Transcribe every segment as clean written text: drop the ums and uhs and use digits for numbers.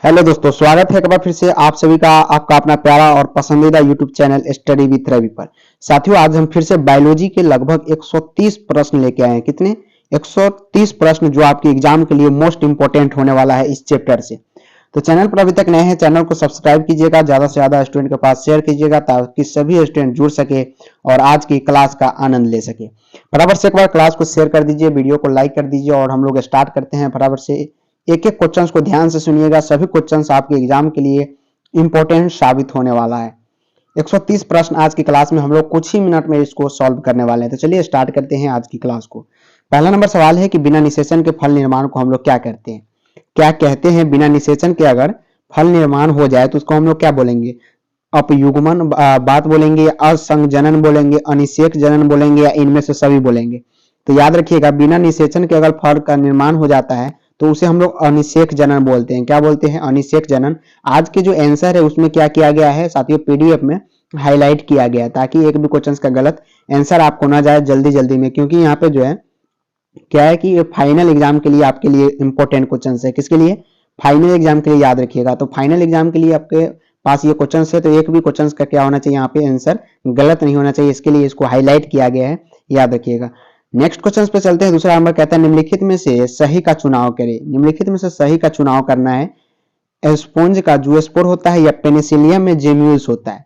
Hello दोस्तों, स्वागत है एक बार फिर से आप सभी का आपका अपना प्यारा और पसंदीदा YouTube channel study with Ravi पर। साथियों, आज हम फिर से बायोलॉजी के लगभग 130 प्रश्न लेके आए हैं। कितने? 130 प्रश्न, जो आपके एग्जाम के लिए मोस्ट इंपोर्टेंट होने वाला है इस चैप्टर से। तो चैनल पर अभी तक नए हैं, चैनल को सब्सक्राइब कीजिएगा, ज्यादा से ज्यादा स्टूडेंट के पास शेयर कीजिएगा ताकि सभी स्टूडेंट जुड़ सके और आज की क्लास का आनंद ले सके। फटाफट से एक बार क्लास को शेयर कर दीजिए, वीडियो को लाइक कर दीजिए और हम लोग स्टार्ट करते हैं। फटाफट से एक एक क्वेश्चंस को ध्यान से सुनिएगा, सभी क्वेश्चंस आपके एग्जाम के लिए इंपॉर्टेंट साबित होने वाला है। 130 प्रश्न आज की क्लास में हम लोग कुछ ही मिनट में इसको सॉल्व करने वाले हैं। तो चलिए स्टार्ट करते हैं आज की क्लास को। पहला नंबर सवाल है कि बिना निषेचन के फल निर्माण को हम लोग क्या कहते हैं? क्या कहते हैं? बिना निषेचन के अगर फल निर्माण हो जाए तो उसको हम लोग क्या बोलेंगे? अपयुग्मन बात बोलेंगे, असंजनन बोलेंगे, अनिषेक जनन बोलेंगे, या इनमें से सभी बोलेंगे? तो याद रखिएगा, बिना निषेचन के अगर फल का निर्माण हो जाता है तो उसे हम लोग अनिषेक जनन बोलते हैं। क्या बोलते हैं? अनिषेक जनन। आज के जो आंसर है उसमें क्या किया गया है साथियों? पीडीएफ में हाईलाइट किया गया है ताकि एक भी क्वेश्चन का गलत आंसर आपको ना जाए जल्दी जल्दी में, क्योंकि यहाँ पे जो है क्या है कि ये फाइनल एग्जाम के लिए आपके लिए इंपॉर्टेंट क्वेश्चन है। किसके लिए? फाइनल एग्जाम के लिए, याद रखिएगा। तो फाइनल एग्जाम के लिए आपके पास ये क्वेश्चन है, तो एक भी क्वेश्चन का क्या होना चाहिए? यहाँ पे आंसर गलत नहीं होना चाहिए, इसके लिए इसको हाईलाइट किया गया है, याद रखिएगा। नेक्स्ट क्वेश्चन पे चलते हैं। दूसरा नंबर कहता है निम्नलिखित में से सही का चुनाव करें। निम्नलिखित में से सही का चुनाव करना है। स्पोंज का जूस्पोर होता है, या पेनिसिलियम में जेम्यूल्स होता है,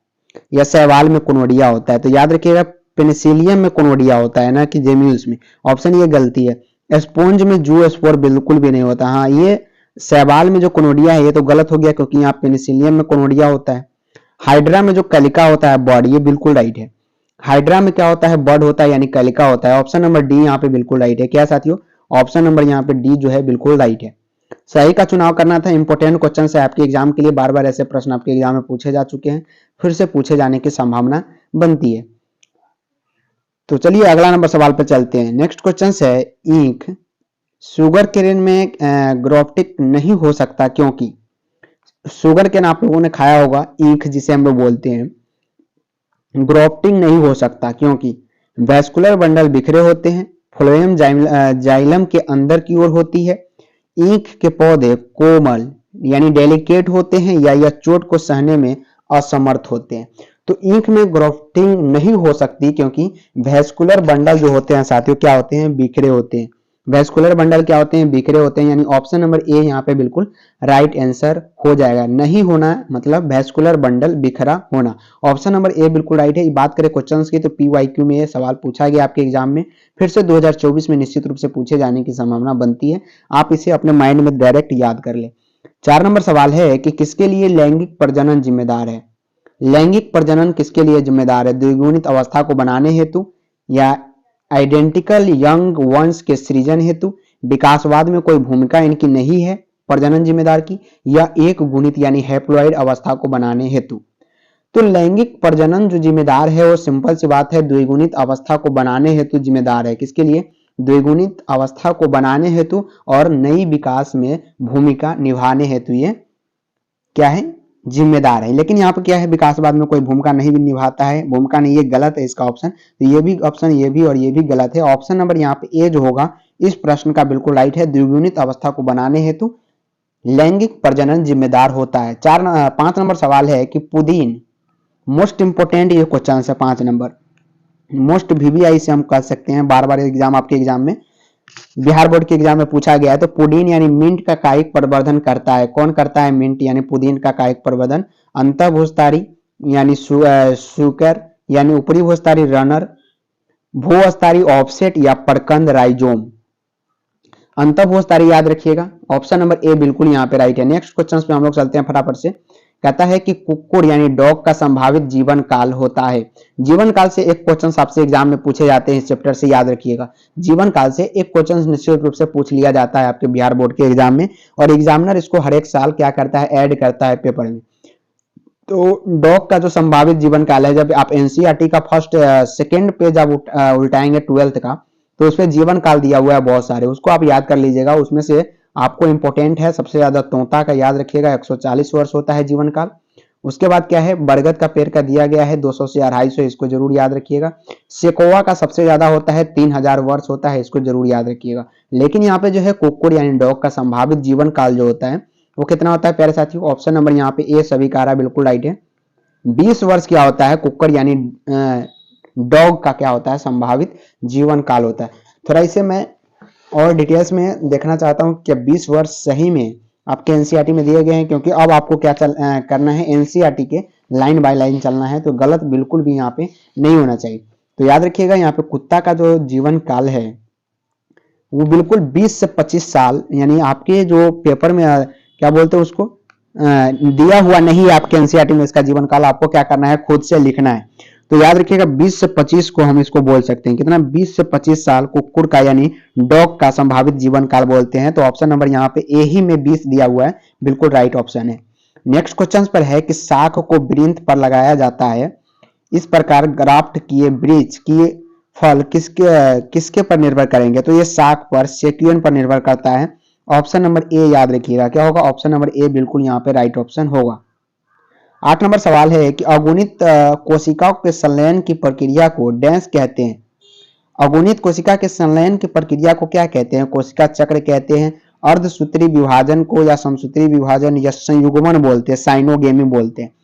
या शैवाल में कोनोडिया होता है? तो याद रखिएगा, पेनिसिलियम में कोनोडिया होता है ना कि जेम्यूल्स में। ऑप्शन ये गलती है। स्पोंज में जूस्पोर बिल्कुल भी नहीं होता। हाँ, ये शैवाल में जो कोनोडिया है ये तो गलत हो गया, क्योंकि यहाँ पेनिसिलियम में कोनोडिया होता है। हाइड्रा में जो कलिका होता है बॉड, ये बिल्कुल राइट है। हाइड्रा में क्या होता है? बर्ड होता है, यानी कलिका होता है। ऑप्शन नंबर डी यहाँ पे बिल्कुल राइट है। क्या साथियों? ऑप्शन नंबर यहाँ पे डी जो है बिल्कुल राइट है। सही का चुनाव करना था। इंपोर्टेंट क्वेश्चन है आपके एग्जाम के लिए, बार बार ऐसे प्रश्न आपके एग्जाम में पूछे जा चुके हैं, फिर से पूछे जाने की संभावना बनती है। तो चलिए अगला नंबर सवाल पे चलते हैं। नेक्स्ट क्वेश्चन है, ईंख शुगर केन में ग्रोप्टिक नहीं हो सकता क्योंकि? शुगर केन आप लोगों ने खाया होगा, ईंख जिसे हम लोग बोलते हैं, ग्रोफ्टिंग नहीं हो सकता क्योंकि वैस्कुलर बंडल बिखरे होते हैं, फ्लोएम जाइलम के अंदर की ओर होती है, ईंख के पौधे कोमल यानी डेलिकेट होते हैं, या यह चोट को सहने में असमर्थ होते हैं। तो ईंख में ग्रोफ्टिंग नहीं हो सकती क्योंकि वैस्कुलर बंडल जो होते हैं साथियों क्या होते हैं? बिखरे होते हैं। वैस्कुलर बंडल क्या होते हैं? बिखरे होते हैं, यानी ऑप्शन नंबर ए यहाँ पे बिल्कुल राइट आंसर हो जाएगा। नहीं होना मतलब वैस्कुलर बंडल बिखरा होना। ऑप्शन नंबर ए बिल्कुल राइट है। बात करें क्वेश्चंस की तो पीवाईक्यू में ये सवाल पूछा गया आपके एग्जाम में, फिर से 2024 में निश्चित रूप से पूछे जाने की संभावना बनती है। आप इसे अपने माइंड में डायरेक्ट याद कर ले। 4 नंबर सवाल है कि किसके लिए लैंगिक प्रजनन जिम्मेदार है? लैंगिक प्रजनन किसके लिए जिम्मेदार है? द्विगुणित अवस्था को बनाने हेतु, या आइडेंटिकल यंग वंश के सृजन हेतु, विकासवाद में कोई भूमिका इनकी नहीं है प्रजनन जिम्मेदार की, या एक गुणित यानी हैप्लॉइड अवस्था को बनाने हेतु? तो लैंगिक प्रजनन जो जिम्मेदार है वो सिंपल सी बात है, द्विगुणित अवस्था को बनाने हेतु जिम्मेदार है। किसके लिए? द्विगुणित अवस्था को बनाने हेतु और नई विकास में भूमिका निभाने हेतु ये क्या है? जिम्मेदार है। लेकिन यहाँ पे क्या है? विकासवाद में कोई भूमिका नहीं भी निभाता है। भूमिका नहीं, ये गलत है इसका ऑप्शन। तो ये भी ऑप्शन, ये भी और ये भी गलत है। ऑप्शन नंबर यहाँ पे ए जो होगा इस प्रश्न का बिल्कुल राइट है। द्विगुणित अवस्था को बनाने हेतु लैंगिक प्रजनन जिम्मेदार होता है। 5 नंबर सवाल है कि पुदीन, मोस्ट इंपोर्टेंट ये क्वेश्चन है 5 नंबर, मोस्ट वीवीआई से हम कह सकते हैं, बार बार एग्जाम आपके एग्जाम में बिहार बोर्ड के एग्जाम में पूछा गया है। तो पुदीन यानी मिंट का कायिक प्रवर्धन करता है। कौन करता है? मिंट यानी पुदीन का कायिक प्रवर्धन। अंतःभूस्थारी यानी सुकर यानी ऊपरी भूस्थारी रनर, भूस्थारी ऑफसेट, या प्रकंद राइजोम? अंतःभूस्थारी याद रखिएगा। ऑप्शन नंबर ए बिल्कुल यहाँ पे राइट है। नेक्स्ट क्वेश्चन पे हम लोग चलते हैं फटाफट से। कहता है कि कुक्कुर यानी डॉग का संभावित जीवन काल होता है। जीवन काल से एक क्वेश्चन आपसे एग्जाम में पूछे जाते हैं इस चैप्टर से, याद रखिएगा। जीवन काल से एक क्वेश्चन निश्चित रूप से पूछ लिया जाता है आपके बिहार बोर्ड के एग्जाम में, और एग्जामिनर इसको हर एक साल क्या करता है? ऐड करता है पेपर में। तो डॉग का जो संभावित जीवन काल है, जब आप एनसीईआरटी का फर्स्ट सेकेंड पेज आप उल्टाएंगे 12th का, तो उसमें जीवन काल दिया हुआ है बहुत सारे, उसको आप याद कर लीजिएगा। उसमें से आपको इंपॉर्टेंट है सबसे ज्यादा तोता का, याद रखिएगा 140 वर्ष होता है जीवन काल। उसके बाद क्या है? बरगद का पेड़ का दिया गया है 200 से 250, इसको जरूर याद रखिएगा। सेकोवा का सबसे ज्यादा होता है 3000 वर्ष होता है, इसको जरूर याद रखिएगा। लेकिन यहाँ पे जो है कुक्कुर यानी डॉग का संभावित जीवन काल जो होता है वो कितना होता है प्यारे साथियों? ऑप्शन नंबर यहाँ पे ए सभी का रहा है, बिल्कुल राइट है। 20 वर्ष क्या होता है कुक्कुर यानी डॉग का क्या होता है? संभावित जीवन काल होता है। थोड़ा इसे मैं और डिटेल्स में देखना चाहता हूँ कि 20 वर्ष सही में आपके एनसीईआरटी में दिए गए हैं, क्योंकि अब आपको क्या करना है, एनसीईआरटी के लाइन बाय लाइन चलना है, तो गलत बिल्कुल भी यहाँ पे नहीं होना चाहिए। तो याद रखिएगा यहाँ पे कुत्ता का जो जीवन काल है वो बिल्कुल 20 से 25 साल, यानी आपके जो पेपर में क्या बोलते हैं उसको दिया हुआ नहीं है आपके एनसीईआरटी में इसका जीवन काल, आपको क्या करना है, खुद से लिखना है। तो याद रखिएगा 20 से 25 को हम इसको बोल सकते हैं कितना? 20 से 25 साल कुकुर का यानी डॉग का संभावित जीवन काल बोलते हैं। तो ऑप्शन नंबर यहाँ पे ए ही में 20 दिया हुआ है, बिल्कुल राइट ऑप्शन है। नेक्स्ट क्वेश्चन पर है कि शाख को वृंत पर लगाया जाता है, इस प्रकार ग्राफ्ट किए वृक्ष किए फल किसके पर निर्भर करेंगे? तो ये शाख पर, सेक्यून पर निर्भर करता है। ऑप्शन नंबर ए याद रखिएगा, क्या होगा? ऑप्शन नंबर ए बिल्कुल यहाँ पे राइट ऑप्शन होगा। 8 नंबर सवाल है कि अगुणित कोशिकाओं के संलयन की प्रक्रिया को डैश कहते हैं। अगुणित कोशिका के संलयन की प्रक्रिया को क्या कहते हैं? कोशिका चक्र कहते हैं, अर्धसूत्री विभाजन को या समसूत्री विभाजन या संयुग्मन बोलते हैं, साइनोगेमी बोलते हैं।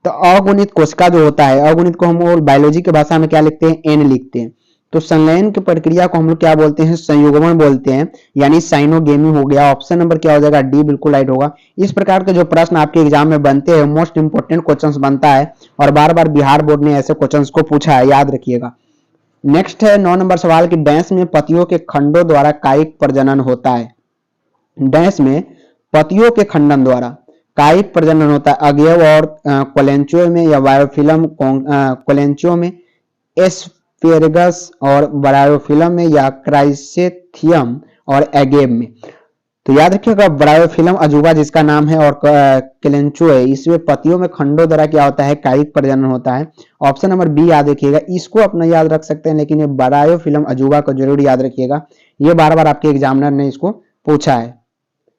तो अगुणित कोशिका जो होता है, अगुणित को हम बायोलॉजी की भाषा में क्या लिखते हैं? एन लिखते हैं। तो संलयन की प्रक्रिया को हम लोग क्या बोलते हैं? संयुग्मन बोलते हैं, यानी साइनोगेमी हो गया। ऑप्शन नंबर क्या हो जाएगा? डी बिल्कुल राइट होगा। इस प्रकार के जो प्रश्न आपके एग्जाम में बनते हैं, मोस्ट इंपोर्टेंट क्वेश्चंस बनता है और बार बार बिहार बोर्ड ने ऐसे क्वेश्चंस को पूछा है, याद रखिएगा। नेक्स्ट है 9 नंबर सवाल की डैश में पतियों के खंडों द्वारा कायिक प्रजनन होता है। डैश में पतियों के खंडन द्वारा कायिक प्रजनन होता है, अवयव और कोलेंचुए में या बायोफिल्म कोलेंचुए में, एस्पेरगस और बायोफिल्म में या क्राइसेथियम और एगेब में। तो याद रखिएगा ब्रायोफिल्म अजूबा जिसका नाम है और क्लेंचुए, इसमें पतियों में खंडों द्वारा क्या होता है? कायिक प्रजनन होता है। ऑप्शन नंबर बी याद रखिएगा, इसको अपना याद रख सकते हैं, लेकिन ये ब्रायोफिल्म अजूबा को जरूर याद रखिएगा, ये बार बार आपके एग्जामिनर ने इसको पूछा है।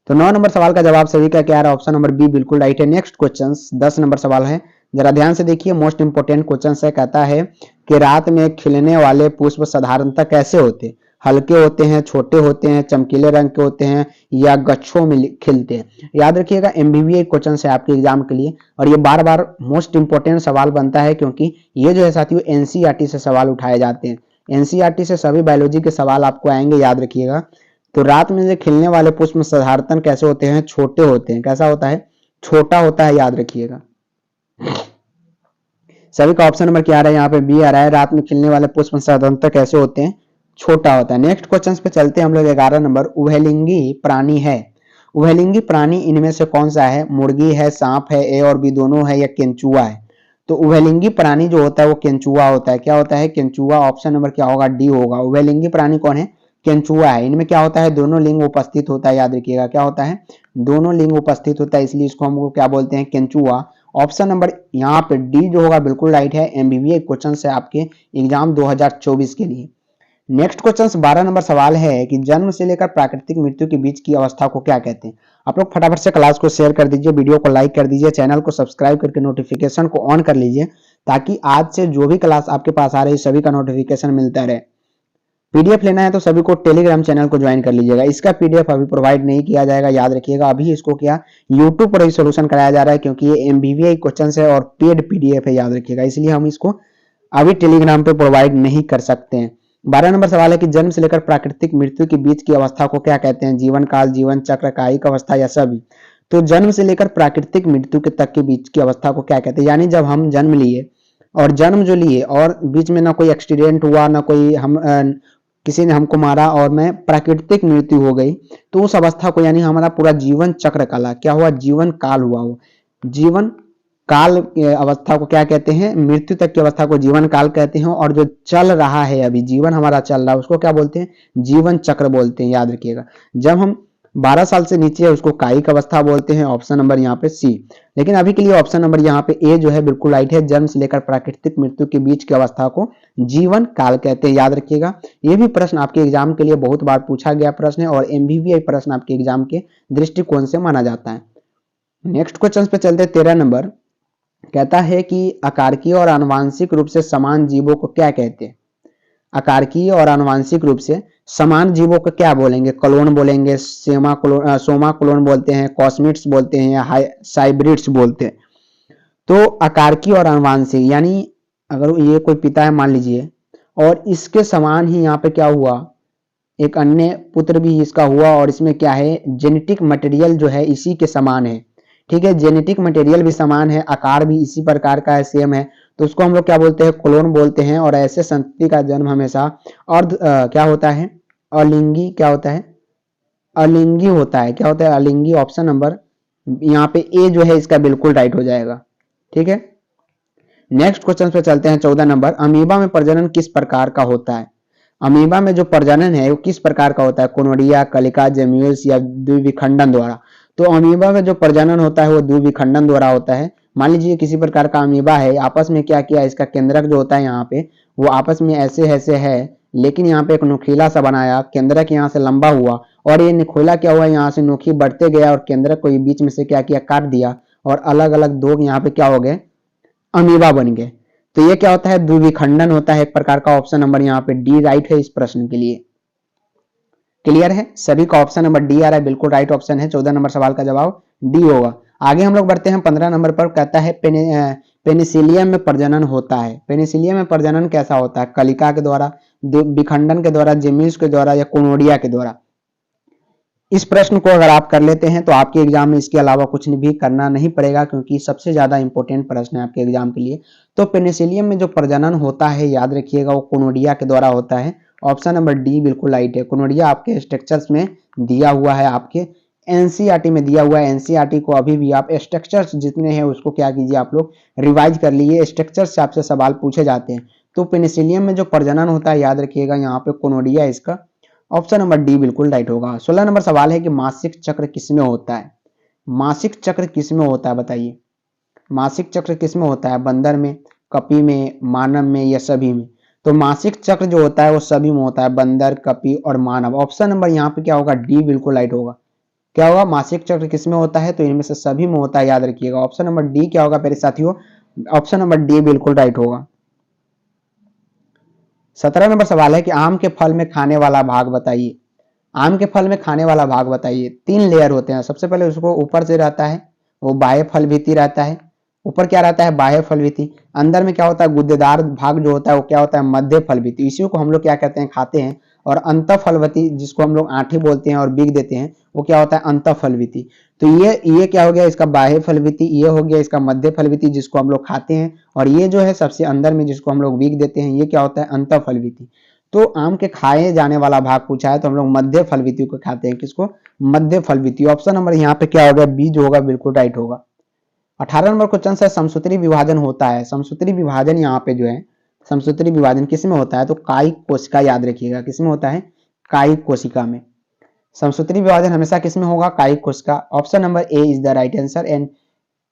तो 9 नंबर सवाल का जवाब सभी का क्या है? ऑप्शन नंबर बी बिल्कुल राइट है। नेक्स्ट क्वेश्चन 10 नंबर सवाल है, जरा ध्यान से देखिए, मोस्ट इंपोर्टेंट क्वेश्चन है। कहता है कि रात में खिलने वाले पुष्प साधारणतः कैसे होते हैं? हल्के होते हैं, छोटे होते हैं, चमकीले रंग के होते हैं या गच्छों में खिलते हैं? याद रखिएगा एमबीबीए क्वेश्चन है आपके एग्जाम के लिए, और ये बार बार मोस्ट इंपोर्टेंट सवाल बनता है, क्योंकि ये जो है साथियों एनसीईआरटी से सवाल उठाए जाते हैं। एनसीईआरटी से सभी बायोलॉजी के सवाल आपको आएंगे, याद रखिएगा। तो रात में जो खिलने वाले पुष्प साधारणतः कैसे होते हैं? छोटे होते हैं। कैसा होता है? छोटा होता है, याद रखिएगा। सभी का ऑप्शन नंबर क्या आ रहा है? यहाँ पे बी आ रहा है, रात में खिलने वाले पुष्प साधारणतः कैसे होते हैं? छोटा होता है। नेक्स्ट क्वेश्चन पे चलते हैं हम लोग। 11 नंबर, उभयलिंगी प्राणी है। उभयलिंगी प्राणी इनमें से कौन सा है? मुर्गी है, सांप है, ए और बी दोनों है या केंचुआ है? तो उभयलिंगी प्राणी जो होता है वो केंचुआ होता है। क्या होता है? केंचुआ। ऑप्शन नंबर क्या होगा? डी होगा। उभयलिंगी प्राणी कौन है? केंचुआ है। इनमें क्या होता है? दोनों लिंग उपस्थित होता है, याद रखिएगा। क्या होता है? दोनों लिंग उपस्थित होता है, इसलिए इसको हम क्या बोलते हैं? केंचुआ। ऑप्शन नंबर यहाँ पे डी जो होगा बिल्कुल राइट है। एमबीबीए क्वेश्चन है आपके एग्जाम 2024 के लिए। नेक्स्ट क्वेश्चन 12 नंबर सवाल है कि जन्म से लेकर प्राकृतिक मृत्यु के बीच की अवस्था को क्या कहते हैं? आप लोग फटाफट से क्लास को शेयर कर दीजिए, वीडियो को लाइक कर दीजिए, चैनल को सब्सक्राइब करके नोटिफिकेशन को ऑन कर लीजिए, ताकि आज से जो भी क्लास आपके पास आ रही है सभी का नोटिफिकेशन मिलता रहे। पीडीएफ लेना है तो सभी को टेलीग्राम चैनल को ज्वाइन कर लीजिएगा। इसका पीडीएफ अभी प्रोवाइड नहीं किया जाएगा, याद रखिएगा। अभी इसको क्या यूट्यूब पर ही सोल्यूशन कराया जा रहा है, क्योंकि ये एमबीबीए क्वेश्चन है और पेड पीडीएफ है, याद रखिएगा। इसलिए हम इसको अभी टेलीग्राम पे प्रोवाइड नहीं कर सकते हैं। 12 नंबर सवाल है कि जन्म से लेकर प्राकृतिक मृत्यु के बीच की अवस्था को क्या कहते हैं? जीवन काल, जीवन चक्र, कायिक अवस्था या सभी? तो जन्म से लेकर प्राकृतिक मृत्यु के तक के बीच की अवस्था को क्या कहते हैं? यानी जब हम जन्म लिए और जन्म जो लिए और बीच में ना कोई एक्सीडेंट हुआ, ना कोई किसी ने हमको मारा और मैं प्राकृतिक मृत्यु हो गई, तो उस अवस्था को यानी हमारा पूरा जीवन चक्र काला क्या हुआ? जीवन काल हुआ। वो जीवन काल अवस्था को क्या कहते हैं? मृत्यु तक की अवस्था को जीवन काल कहते हैं। और जो चल रहा है अभी जीवन हमारा चल रहा है उसको क्या बोलते हैं? जीवन चक्र बोलते हैं, याद रखिएगा। जब हम 12 साल से नीचे है उसको कायिक अवस्था बोलते हैं। ऑप्शन नंबर यहाँ पे सी। लेकिन अभी के लिए ऑप्शन नंबर यहाँ पे ए जो है बिल्कुल राइट है। जन्म से लेकर प्राकृतिक मृत्यु के बीच की अवस्था को जीवन काल कहते हैं, याद रखिएगा। ये भी प्रश्न आपके एग्जाम के लिए बहुत बार पूछा गया प्रश्न है और एमबीबीए प्रश्न आपके एग्जाम के दृष्टिकोण से माना जाता है। नेक्स्ट क्वेश्चन पे चलते 13 नंबर। कहता है कि आकारकीय और आनुवांशिक रूप से समान जीवों को क्या कहते हैं? आकारकीय और आनुवांशिक रूप से समान जीवों को क्या बोलेंगे? क्लोन बोलेंगे, सोमा क्लोन बोलते हैं, कॉस्मिड्स बोलते हैं या साइब्रिड्स बोलते हैं। तो आकारकीय और आनुवांशिक यानी अगर ये कोई पिता है मान लीजिए और इसके समान ही यहाँ पे क्या हुआ, एक अन्य पुत्र भी इसका हुआ और इसमें क्या है, जेनेटिक मटेरियल जो है इसी के समान है। ठीक है, जेनेटिक मटेरियल भी समान है, आकार भी इसी प्रकार का है, सेम है, तो उसको हम लोग क्या बोलते हैं? क्लोन बोलते हैं। और ऐसे संतति का जन्म हमेशा क्या होता है? अलिंगी क्या होता है? अलिंगी होता है। क्या होता है? अलिंगी। ऑप्शन नंबर यहाँ पे ए जो है इसका बिल्कुल राइट हो जाएगा। ठीक है, नेक्स्ट क्वेश्चन पे चलते हैं। 14 नंबर, अमीबा में प्रजनन किस प्रकार का होता है? अमीबा में जो प्रजनन है वो किस प्रकार का होता है? कोनोडिया, कलिका, जेम्यूल्स या द्विविखंडन द्वारा? तो अमीबा में जो प्रजनन होता है वो द्विविखंडन द्वारा होता है। मान लीजिए किसी प्रकार का अमीबा है, आपस में क्या किया, इसका केंद्रक जो होता है यहाँ पे वो आपस में ऐसे ऐसे है, लेकिन यहाँ पे एक नुकीला सा बनाया, केंद्रक यहाँ से लंबा हुआ और ये नुकीला क्या हुआ, यहाँ से नुकी बढ़ते गया और केंद्रक को बीच में से क्या किया, काट दिया और अलग अलग दो यहाँ पे क्या हो गए, अमीबा बन गए। तो ये क्या होता है? द्विविखंडन होता है एक प्रकार का। ऑप्शन नंबर यहाँ पे डी राइट है इस प्रश्न के लिए। क्लियर है सभी का? ऑप्शन नंबर डी आ रहा है, बिल्कुल राइट ऑप्शन है। 14 नंबर सवाल का जवाब डी होगा। आगे हम लोग बढ़ते हैं 15 नंबर पर। कहता है पेनिसिलियम में प्रजनन होता है। पेनिसिलियम में प्रजनन कैसा होता है? कलिका के द्वारा, विखंडन के द्वारा, जेम्यूल्स के द्वारा या कोनोडिया के द्वारा? इस प्रश्न को अगर आप कर लेते हैं तो आपके एग्जाम में इसके अलावा कुछ भी करना नहीं पड़ेगा, क्योंकि सबसे ज्यादा इंपॉर्टेंट प्रश्न है आपके एग्जाम के लिए। तो पेनिसिलियम में जो प्रजनन होता है याद रखिएगा वो कोनोडिया के द्वारा होता है। ऑप्शन नंबर डी बिल्कुल राइट है। कोनोडिया आपके स्ट्रक्चर्स में दिया हुआ है, आपके एनसीईआरटी में दिया हुआ है। एनसीईआरटी को अभी भी आप स्ट्रक्चर्स जितने हैं उसको क्या कीजिए, आप लोग रिवाइज कर लीजिए। स्ट्रक्चर्स से आपसे सवाल पूछे जाते हैं। तो पेनिसिलियम में जो प्रजनन होता है याद रखिएगा यहाँ पे कोनोडिया इसका। ऑप्शन नंबर डी बिल्कुल राइट होगा। 16 नंबर सवाल है कि मासिक चक्र किसमें होता है? मासिक चक्र किसमें होता है बताइए? मासिक चक्र किसमें होता है? बंदर में, कपी में, मानव में या सभी में? तो मासिक चक्र जो होता है वो सभी में होता है, बंदर, कपी और मानव। ऑप्शन नंबर यहाँ पे क्या होगा? डी बिल्कुल राइट होगा। क्या होगा? मासिक चक्र किसमें होता है? तो इनमें से सभी में होता है, याद रखिएगा। ऑप्शन नंबर डी क्या होगा मेरे साथियों? ऑप्शन नंबर डी बिल्कुल राइट होगा। 17 नंबर सवाल है कि आम के फल में खाने वाला भाग बताइए। आम के फल में खाने वाला भाग बताइए। 3 लेयर होते हैं। सबसे पहले उसको ऊपर से रहता है वो बाह्य फल भित्ति रहता है। ऊपर क्या रहता है? बाह्य फल भित्ति। अंदर में क्या होता है? गुद्देदार भाग जो होता है वो क्या होता है? मध्य फल भित्ति। इसी को हम लोग क्या कहते हैं? खाते हैं। और अंतःफलवती जिसको हम लोग आंठी बोलते हैं और बीग देते हैं वो क्या होता है? अंतःफलवती। तो ये क्या हो गया? इसका बाह्य फलवती। ये हो गया इसका मध्य फलवती जिसको हम लोग खाते हैं। और ये जो है सबसे अंदर में जिसको हम लोग बीग देते हैं ये क्या होता है? अंतःफलवती। तो आम के खाए जाने वाला भाग पूछा है तो हम लोग मध्य फलवती को खाते हैं। किसको? मध्य फलवती। ऑप्शन नंबर यहाँ पे क्या होगा? बी जो होगा बिल्कुल राइट होगा। 18 नंबर क्वेश्चन है समसूत्री विभाजन होता है। समसूत्री विभाजन यहाँ पे जो है समसूत्री विभाजन किसमें होता है? तो कायिक कोशिका, याद रखिएगा किसमें होता है? कायिक कोशिका में। समसूत्री विभाजन हमेशा किसमें होगा? कायिक कोशिका। Option number A is the right answer. And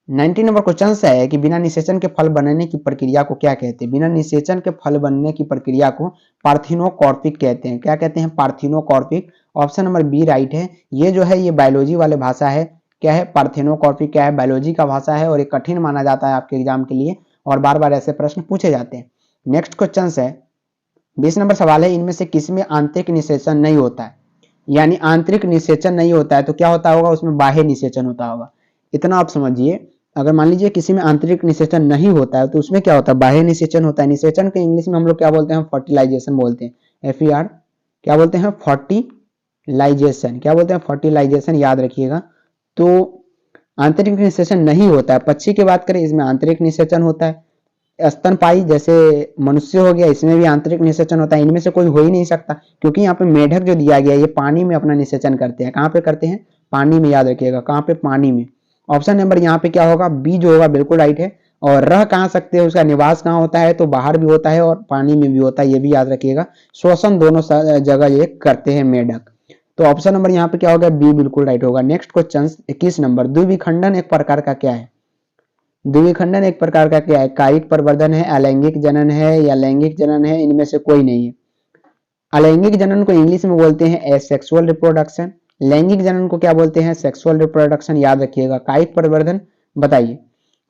19 number question है कि बिना निषेचन के फल बनने की प्रक्रिया को क्या कहते हैं? बिना निषेचन के फल बनने की प्रक्रिया को पार्थिनोकॉर्पिक कहते हैं। क्या कहते हैं? पार्थिनोकॉर्पिक। ऑप्शन नंबर बी राइट है। ये जो है ये बायोलॉजी वाले भाषा है। क्या है? पार्थिनोकॉर्पिक क्या है? बायोलॉजी का भाषा है और ये कठिन माना जाता है आपके एग्जाम के लिए और बार बार ऐसे प्रश्न पूछे जाते हैं। नेक्स्ट क्वेश्चन है 20 नंबर सवाल है इनमें से किसमें आंतरिक निषेचन नहीं होता है? यानी आंतरिक निषेचन नहीं होता है तो क्या होता होगा? उसमें बाह्य निषेचन होता होगा। इतना आप समझिए। अगर मान लीजिए किसी में आंतरिक निषेचन नहीं होता है तो उसमें क्या होता है? बाह्य निषेचन होता है। निषेचन के इंग्लिश में हम लोग क्या बोलते हैं? फर्टिलाइजेशन बोलते हैं। FER क्या बोलते हैं? फर्टिलाइजेशन। क्या बोलते हैं? फर्टिलाइजेशन, याद रखिएगा। तो आंतरिक निषेचन नहीं होता है। पक्षी की बात करें इसमें आंतरिक निषेचन होता है। स्तनपायी जैसे मनुष्य हो गया इसमें भी आंतरिक निषेचन होता है। इनमें से कोई हो ही नहीं सकता क्योंकि यहाँ पे मेढक जो दिया गया है ये पानी में अपना निषेचन करते हैं। कहाँ पे करते हैं? पानी में, याद रखिएगा। कहाँ पे? पानी में। ऑप्शन नंबर यहाँ पे क्या होगा? बी जो होगा बिल्कुल राइट है। और रह कहाँ सकते हैं? उसका निवास कहाँ होता है? तो बाहर भी होता है और पानी में भी होता है, ये भी याद रखिएगा। श्वसन दोनों जगह ये करते हैं मेढक। तो ऑप्शन नंबर यहाँ पे क्या होगा? बी बिल्कुल राइट होगा। नेक्स्ट क्वेश्चन 21 नंबर, द्विविखंडन एक प्रकार का क्या है? द्विविखंडन एक प्रकार का क्या है? कायिक प्रवर्धन है, अलैंगिक जनन है या लैंगिक जनन है? इनमें से कोई नहीं है। अलैंगिक जनन को इंग्लिश में बोलते हैं एसेक्सुअल रिप्रोडक्शन। लैंगिक जनन को क्या बोलते हैं? सेक्सुअल रिप्रोडक्शन, याद रखिएगा। कायिक प्रवर्धन बताइए।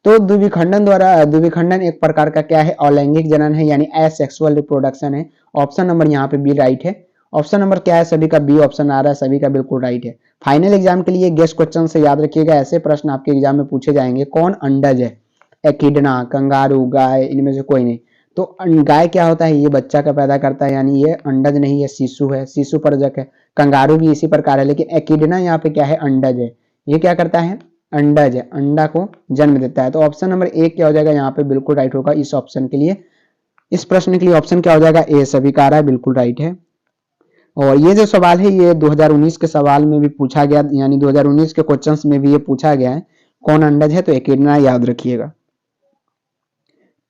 तो द्विविखंडन एक प्रकार का क्या है, अलैंगिक जनन है, यानी एसेक्सुअल रिप्रोडक्शन है। ऑप्शन नंबर यहाँ पे बी राइट है। ऑप्शन नंबर क्या है सभी का, बी ऑप्शन आ रहा है, सभी का बिल्कुल राइट है। फाइनल एग्जाम के लिए गेस्ट क्वेश्चन से याद रखिएगा, ऐसे प्रश्न आपके एग्जाम में पूछे जाएंगे। कौन अंडज है, एकिडना, कंगारू, गाय, इनमें से कोई नहीं। तो गाय क्या होता है, ये बच्चा का पैदा करता है, यानी ये अंडज नहीं, ये शिशु है, शिशु परजक है। कंगारू भी इसी प्रकार है, लेकिन एकिडना यहाँ पे क्या है, अंडज है। ये क्या करता है, अंडज है, अंडा को जन्म देता है। तो ऑप्शन नंबर एक क्या हो जाएगा यहाँ पे, बिल्कुल राइट होगा इस ऑप्शन के लिए। इस प्रश्न के लिए ऑप्शन क्या हो जाएगा, ए सभी का आ रहा है, बिल्कुल राइट है। और ये जो सवाल है ये 2019 के सवाल में भी पूछा गया, यानी 2019 के क्वेश्चंस में भी ये पूछा गया है, कौन अंडज है, तो एकिडना याद रखिएगा।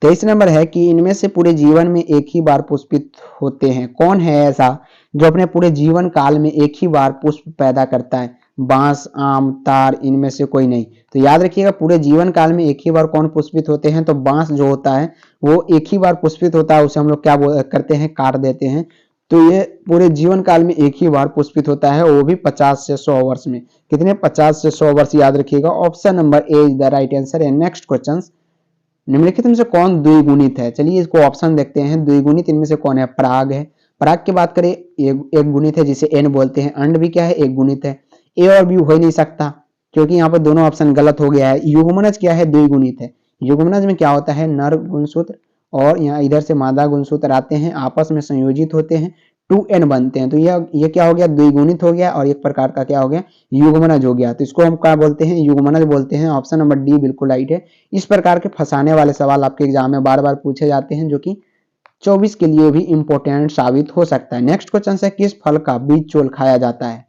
23 नंबर है कि इनमें से पूरे जीवन में एक ही बार पुष्पित होते हैं। कौन है ऐसा जो अपने पूरे जीवन काल में एक ही बार पुष्प पैदा करता है, बांस, आम, तार, इनमें से कोई नहीं। तो याद रखिएगा पूरे जीवन काल में एक ही बार कौन पुष्पित होते हैं, तो बांस जो होता है वो एक ही बार पुष्पित होता है, उसे हम लोग क्या करते हैं, काट देते हैं। तो ये पूरे जीवन काल में एक ही बार पुष्पित होता है, वो भी 50 से 100 वर्ष में। कितने, 50 से 100 वर्ष, याद रखिएगा। Option number A is the right answer है। नेक्स्ट क्वेश्चन, निम्नलिखित में से कौन द्विगुणित है। चलिए इसको ऑप्शन देखते हैं, द्विगुणित इनमें से कौन है, पराग है। पराग की बात करें, एक गुणित है जिसे एन बोलते हैं। अंड भी क्या है, एक गुणित है। ए और बी हो ही नहीं सकता, क्योंकि यहाँ पर दोनों ऑप्शन गलत हो गया है। युग्मनज क्या है, द्विगुणित है। युग्मनज में क्या होता है, नर गुणसूत्र और यहाँ इधर से मादा गुणसूत्र आते हैं, आपस में संयोजित होते हैं, 2n बनते हैं। तो ये क्या हो गया, द्विगुणित हो गया, और एक प्रकार का क्या हो गया, युग्मनज हो गया। तो इसको हम क्या बोलते हैं, युग्मनज बोलते हैं। ऑप्शन नंबर डी बिल्कुल राइट है। इस प्रकार के फंसाने वाले सवाल आपके एग्जाम में बार बार पूछे जाते हैं, जो कि 24 के लिए भी इंपॉर्टेंट साबित हो सकता है। नेक्स्ट क्वेश्चन है, किस फल का बीज चोल खाया जाता है।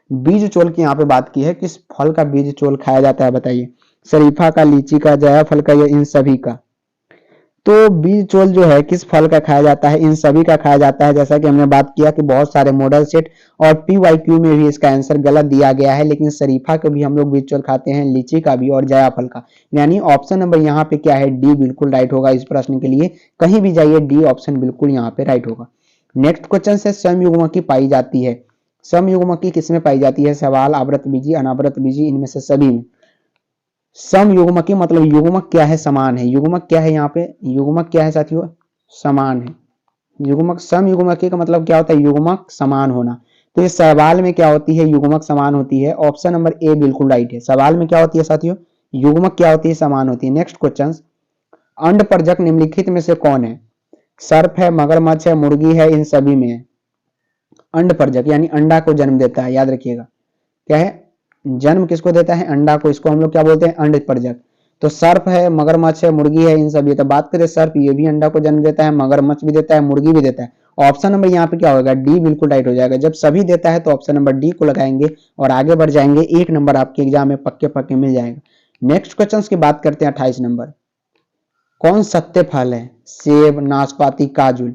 बीज चोल की यहाँ पे बात की है, किस फल का बीज चोल खाया जाता है, बताइए। शरीफा का, लीची का, जायफल का, या इन सभी का। तो बीज चोल जो है किस फल का खाया जाता है, इन सभी का खाया जाता है। जैसा कि हमने बात किया कि बहुत सारे मॉडल सेट और PYQ में भी इसका आंसर गलत दिया गया है, लेकिन शरीफा का भी हम लोग बीज चोल खाते हैं, लीची का भी और जायफल का। यानी ऑप्शन नंबर यहाँ पे क्या है, डी बिल्कुल राइट होगा इस प्रश्न के लिए। कहीं भी जाइए डी ऑप्शन बिल्कुल यहाँ पे राइट होगा। नेक्स्ट क्वेश्चन से समयुग्मकी पाई जाती है। समयुग्मकी किसमें पाई जाती है, सवाल, आवृत बीजी, अनावृत बीजी, इनमें से सभी में। समयुग्मकी मतलब युग्मक क्या है, समान है। युग्मक क्या है यहाँ पे, युग्मक क्या है साथियों, समान है। युग्मक, समयुग्मकी का मतलब क्या होता है, युग्मक समान होना। तो ये सवाल में क्या होती है, युग्मक समान होती है। ऑप्शन नंबर ए बिल्कुल राइट है। सवाल में क्या होती है साथियों, युग्मक क्या होती है, समान होती है। नेक्स्ट क्वेश्चन, अंडपरजक निम्नलिखित में से कौन है। सर्प है, मगरमच्छ है, मुर्गी है, इन सभी में है। अंडपरजक यानी अंडा को जन्म देता है, याद रखिएगा। क्या है, जन्म किसको देता है, अंडा को। इसको हम लोग क्या बोलते हैं, अंडपरजक। तो सर्प है, मगरमच्छ है, मुर्गी है, इन सभी। तो बात करें सर्प, ये भी अंडा को जन्म देता है, मगरमच्छ भी देता है, मुर्गी भी देता है। ऑप्शन नंबर यहाँ पे क्या होगा, डी बिल्कुल राइट हो जाएगा। जब सभी देता है तो ऑप्शन नंबर डी को लगाएंगे और आगे बढ़ जाएंगे, 1 नंबर आपके एग्जाम में पक्के पक्के मिल जाएगा। नेक्स्ट क्वेश्चन की बात करते हैं, 28 नंबर, कौन सत्य फल है, सेब, नाशपाती, काजुल।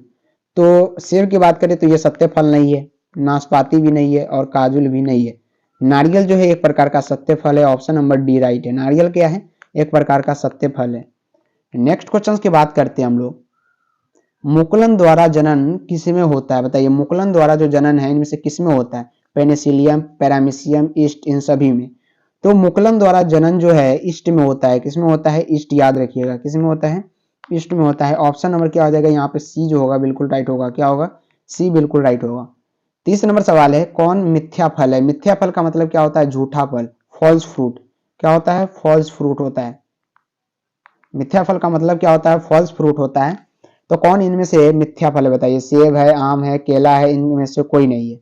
तो सेब की बात करें तो ये सत्य फल नहीं है, नाशपाती भी नहीं है और काजुल भी नहीं है। नारियल जो है एक प्रकार का सत्य फल है। ऑप्शन नंबर डी राइट है। नारियल क्या है, एक प्रकार का सत्य फल है। नेक्स्ट क्वेश्चन की बात करते हैं हम लोग, मुकुलन द्वारा जनन किसमें होता है, बताइए। मुकुलन द्वारा जो जनन है इनमें से किसमें होता है, पेनिसिलियम, पैरामीशियम, ईस्ट, इन सभी में। तो मुकुलन द्वारा जनन जो है ईस्ट में होता है। किसमें होता है, ईस्ट, याद रखिएगा। किसमें होता है, ईस्ट में होता है। ऑप्शन नंबर क्या हो जाएगा यहाँ पे, सी जो होगा बिल्कुल राइट होगा। क्या होगा, सी बिल्कुल राइट होगा। 30 नंबर सवाल है, कौन मिथ्या फल है। मिथ्या फल का मतलब क्या होता है, झूठा फल, फॉल्स फ्रूट। क्या होता है, फॉल्स फ्रूट होता है। मिथ्या फल का मतलब क्या होता है, फॉल्स फ्रूट होता है। तो कौन इनमें से मिथ्या फल है, बताइए। सेब है, आम है, केला है, इनमें से कोई नहीं है।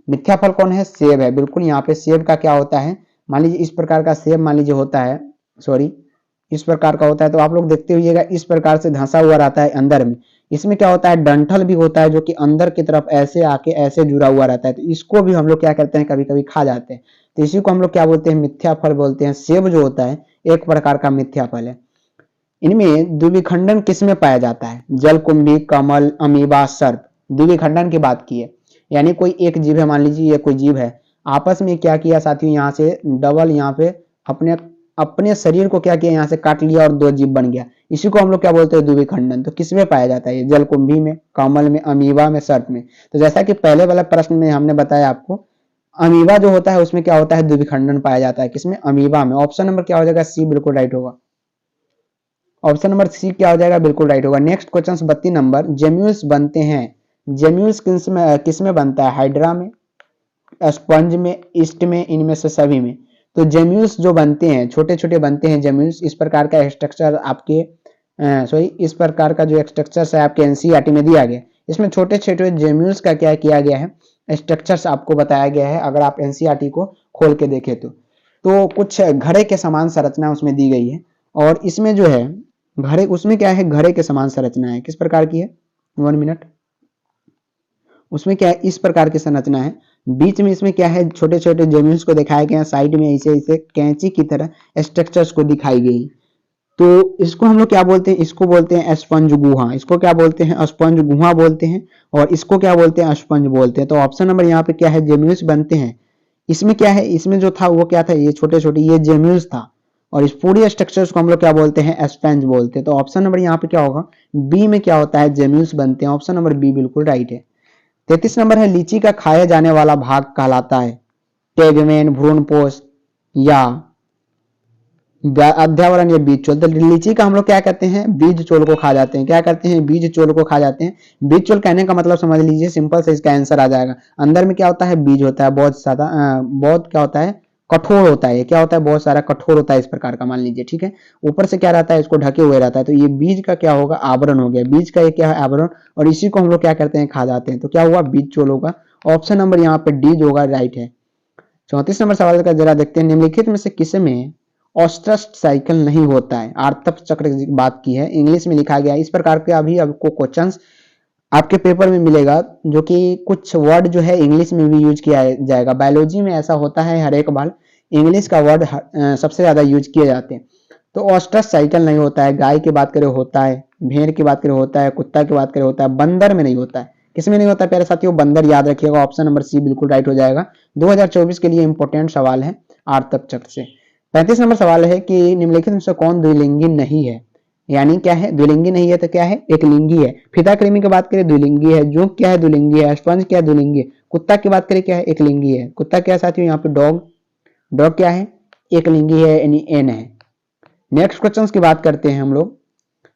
मिथ्या फल कौन है, सेब है। बिल्कुल यहाँ पे सेब का क्या होता है, मान लीजिए इस प्रकार का सेब मान लीजिए होता है, सॉरी इस प्रकार का होता है। तो आप लोग देखते हुइएगा इस प्रकार से धंसा हुआ रहता है अंदर में। इसमें क्या होता है, डंठल भी होता है जो कि अंदर की तरफ ऐसे आके ऐसे जुड़ा हुआ रहता है। तो इसको भी हम लोग क्या करते हैं, कभी कभी खा जाते हैं। तो इसी को हम लोग क्या बोलते हैं, मिथ्या फल बोलते हैं। सेब जो होता है एक प्रकार का मिथ्या फल है। इनमें द्विविखंडन किसमें पाया जाता है, जलकुंभी, कमल, अमीबा, सर्प। द्विविखंडन की बात की है, यानी कोई एक जीव है, मान लीजिए ये कोई जीव है, आपस में क्या किया साथियों, यहाँ से डबल यहाँ पे अपने अपने शरीर को क्या किया, यहाँ से काट लिया और 2 जीव बन गया। इसी को हम लोग क्या बोलते हैं, द्विविखंडन। तो किसमें पाया जाता है, जलकुंभी में, कमल में, अमीबा में, सर्प में। तो जैसा कि पहले वाला प्रश्न में हमने बताया आपको, अमीबा जो होता है उसमें क्या होता है, द्विविखंडन पाया जाता है। किसमें, अमीबा में। ऑप्शन नंबर क्या हो जाएगा, सी बिल्कुल राइट होगा। ऑप्शन नंबर सी क्या हो जाएगा, बिल्कुल राइट होगा। नेक्स्ट क्वेश्चन 32 नंबर, जेम्यूल्स बनते हैं, जेम्यूल्स किस में बनता है, हाइड्रा में, स्पंज में, ईस्ट में, इनमें से सभी में। तो जेम्यूल्स जो बनते हैं, छोटे छोटे बनते हैं जेम्यूल्स, इस प्रकार का स्ट्रक्चर आपके इस प्रकार का जो स्ट्रक्चर्स है आपके एनसीईआरटी में दिया गया। इसमें छोटे छोटे जेम्यूल्स का क्या किया गया है, स्ट्रक्चर्स आपको बताया गया है। अगर आप एनसीईआरटी को खोल के देखें तो कुछ घड़े के समान संरचना उसमें दी गई है, और इसमें जो है घड़े, उसमें क्या है, घड़े के समान संरचना है। किस प्रकार की है, 1 मिनट, उसमें क्या है, इस प्रकार की संरचना है। बीच में इसमें क्या है, छोटे छोटे जेम्यूल्स को दिखाया गया, साइड में ऐसे ऐसे कैंची की तरह स्ट्रक्चर्स को दिखाई गई। तो इसको हम लोग क्या बोलते हैं, इसको बोलते हैं स्पंज गुहा। इसको क्या बोलते हैं, स्पंज गुहा बोलते हैं, और इसको क्या बोलते हैं, स्पंज बोलते हैं। तो ऑप्शन नंबर यहाँ पे क्या है, जेम्यूल्स बनते हैं। इसमें क्या है, इसमें जो था वो क्या था, ये छोटे छोटे ये जेम्यूल्स था, और इस पूरी स्ट्रक्चर्स को हम लोग क्या बोलते हैं, स्पंज बोलते हैं। तो ऑप्शन नंबर यहाँ पे क्या होगा, बी में क्या होता है, जेम्यूल्स बनते हैं। ऑप्शन नंबर बी बिल्कुल राइट है। 33 नंबर है, लीची का खाया जाने वाला भाग कहलाता है टेगमेन, भ्रूणपोष या अध्यावरण या बीज चोल। तो लीची का हम लोग क्या कहते हैं, बीज चोल को खा जाते हैं। क्या करते हैं, बीज चोल को खा जाते हैं। बीज चोल कहने का मतलब समझ लीजिए, सिंपल से इसका आंसर आ जाएगा। अंदर में क्या होता है, बीज होता है, बहुत ज्यादा बहुत क्या होता है, कठोर होता है। क्या होता है, बहुत सारा कठोर होता है इस प्रकार का, मान लीजिए, ठीक है। ऊपर से क्या रहता है, इसको ढके हुए रहता है। तो ये बीज का क्या होगा, आवरण हो गया। बीज का ये क्या है, आवरण, और इसी को हम लोग क्या करते हैं, खा जाते हैं। तो क्या हुआ, बीज चोल होगा। ऑप्शन नंबर यहाँ पे डी जो होगा राइट है। 34 नंबर सवाल का जरा देखते हैं, निम्नलिखित में से किस में ऑस्ट्रस साइकिल नहीं होता है। आर्तप चक्र की बात की है, इंग्लिश में लिखा गया है। इस प्रकार के अभी आपको क्वेश्चंस आपके पेपर में मिलेगा, जो कि कुछ वर्ड जो है इंग्लिश में भी यूज किया जाएगा। बायोलॉजी में ऐसा होता है, हर एक बार इंग्लिश का वर्ड सबसे ज्यादा यूज किए जाते हैं। तो ऑस्ट्रस साइकिल नहीं होता है। गाय की बात करें होता है, भेड़ की बात करें होता है, कुत्ता की बात करें होता है, बंदर में नहीं होता है। किसमें नहीं होता प्यारे साथियों, बंदर, याद रखिएगा। ऑप्शन नंबर सी बिल्कुल राइट हो जाएगा। 2024 के लिए इंपॉर्टेंट सवाल है आर्तप चक्र से। 35 नंबर सवाल है कि निम्नलिखित में से कौन द्विलिंगी नहीं है। यानी क्या है, द्विलिंगी नहीं है तो क्या है, एक लिंगी है। फिता कृमि की बात करें द्विलिंगी है, जोंक क्या है, द्विलिंगी है, स्पंज क्या है, द्विलिंगी है। कुत्ता की बात करें क्या है, एक लिंगी है। कुत्ता क्या है साथियों, यहाँ पे डॉग, डॉग क्या है, एक लिंगी है, यानी एन है। नेक्स्ट क्वेश्चन की बात करते हैं हम लोग।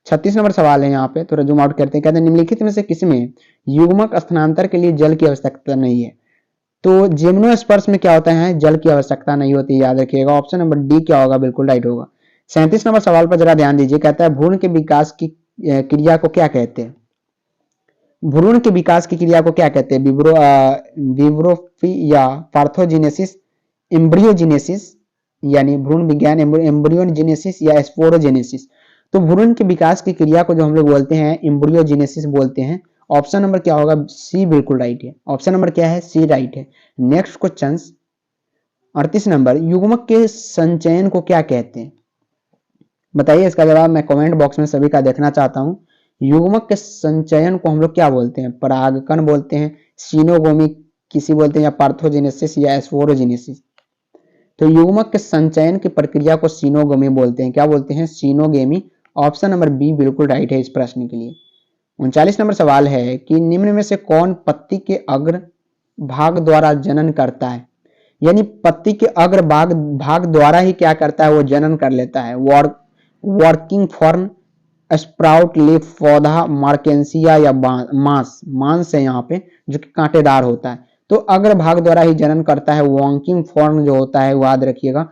36 नंबर सवाल है, यहाँ पे थोड़ा जूम आउट करते हैं। कहते हैं निम्नलिखित में से किसमें युग्मक स्थानांतर के लिए जल की आवश्यकता नहीं है। तो जिम्नोस्पर्श में क्या होता है, जल की आवश्यकता नहीं होती, याद रखिएगा। ऑप्शन नंबर डी क्या होगा, बिल्कुल राइट होगा। 37 नंबर सवाल पर जरा ध्यान दीजिए। कहता है भ्रूण के विकास की क्रिया को क्या कहते हैं। भ्रूण के विकास की क्रिया को क्या कहते हैं, विब्रोफी या पार्थोजेनेसिस, एम्ब्रियोजेनेसिस, यानी भ्रूण विज्ञान, एम्ब्रियोजेनेसिस या स्पोरोजेनेसिस। तो भ्रूण के विकास की क्रिया को जो हम लोग बोलते हैं एम्ब्रियोजेनेसिस बोलते हैं। ऑप्शन नंबर क्या होगा, सी बिल्कुल राइट है। ऑप्शन नंबर क्या है, सी राइट है। नेक्स्ट क्वेश्चन 38 नंबर, युग्मक के संचयन को क्या कहते हैं। बताइए, इसका जवाब मैं कमेंट बॉक्स में सभी का देखना चाहता हूं। युग्मक के संचयन को हम लोग क्या बोलते हैं, परागकण बोलते हैं, सीनोगोमी किसी बोलते हैं, या पार्थोजेनेसिस या स्पोरोजेनेसिस। तो युग्मक के संचयन की प्रक्रिया को सीनोगोमी बोलते हैं। क्या बोलते हैं, सीनोगेमी। ऑप्शन नंबर बी बिल्कुल राइट है इस प्रश्न के लिए। 39 नंबर सवाल है कि निम्न में से कौन पत्ती के अग्र भाग द्वारा जनन करता है। यानी पत्ती के अग्र भाग द्वारा ही क्या करता है, वो जनन कर लेता है। वर्किंग फॉर्म, स्प्राउट, लीफ, पौधा, मार्केंसिया या मांस है यहाँ पे, जो कि कांटेदार होता है। तो अग्र भाग द्वारा ही जनन करता है। वॉकिंग फॉर्म जो होता है, याद रखिएगा।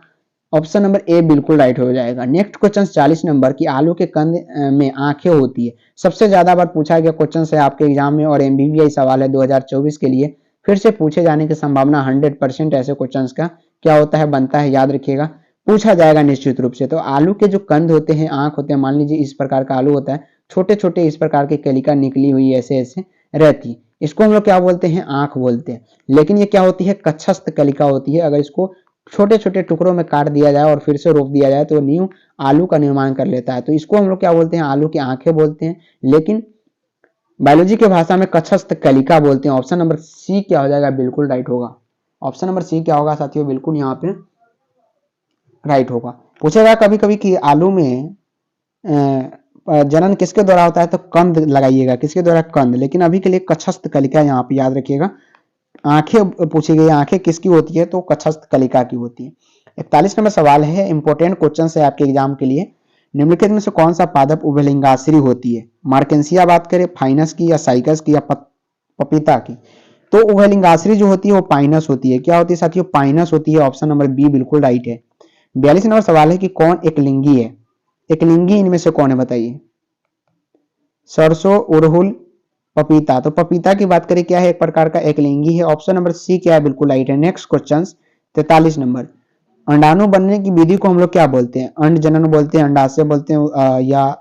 ऑप्शन नंबर ए बिल्कुल राइट हो जाएगा। नेक्स्ट क्वेश्चन 40 नंबर की आलू के कंद में आंखें होती है। सबसे ज्यादा बार पूछा गया क्वेश्चन है आपके एग्जाम में, और एमबीबीआई सवाल है 2024 के लिए। फिर से पूछे जाने की संभावना 100% ऐसे क्वेश्चंस का क्या होता है, बनता है, याद रखिएगा, पूछा जाएगा निश्चित रूप से। तो आलू के जो कंद होते हैं, आंख होते हैं, मान लीजिए इस प्रकार का आलू होता है, छोटे छोटे इस प्रकार की कलिका निकली हुई ऐसे ऐसे रहती, इसको हम लोग क्या बोलते हैं, आंख बोलते हैं। लेकिन ये क्या होती है, कक्षस्थ कलिका होती है। अगर इसको छोटे छोटे टुकड़ों में काट दिया जाए और फिर से रोक दिया जाए तो न्यू आलू का निर्माण कर लेता है। तो इसको हम लोग क्या बोलते हैं, आलू की आंखें बोलते हैं, लेकिन बायोलॉजी के भाषा में कक्षस्थ कलिका बोलते हैं। ऑप्शन नंबर सी क्या हो जाएगा, बिल्कुल राइट होगा। ऑप्शन नंबर सी क्या होगा साथियों, बिल्कुल यहाँ पे राइट होगा। पूछेगा कभी कभी कि आलू में जनन किसके द्वारा होता है, तो कंद लगाइएगा, किसके द्वारा, कंद। लेकिन अभी के लिए कक्षस्थ कलिका यहाँ पे याद रखिएगा। आंखें पूछी गई, आंखें किसकी होती है, तो कक्षस्थ कलिका की होती है। 41 नंबर सवाल है, इंपॉर्टेंट क्वेश्चन है आपके एग्जाम के लिए। निम्नलिखित में से कौन सा पादप उभयलिंगाश्री होती है? मार्केंसिया बात करें, फाइनस की या साइकस की या पपीता की? तो उभयलिंगाश्री जो होती है वो पाइनस होती है। क्या होती है साथियों? पाइनस होती है। ऑप्शन नंबर बी बिल्कुल राइट है। 42 नंबर सवाल है कि कौन एकलिंगी है? एकलिंगी इनमें से कौन है बताइए? सरसों, उड़हुल, पपीता। तो पपीता की बात करें क्या है? एक प्रकार का एकलिंगी है। ऑप्शन नंबर सी क्या है? बिल्कुल राइट है। नेक्स्ट क्वेश्चन 43 नंबर, अंडाणु बनने की विधि को हम लोग क्या बोलते हैं? अंड जनन बोलते हैं, अंडाशय बोलते हैं, या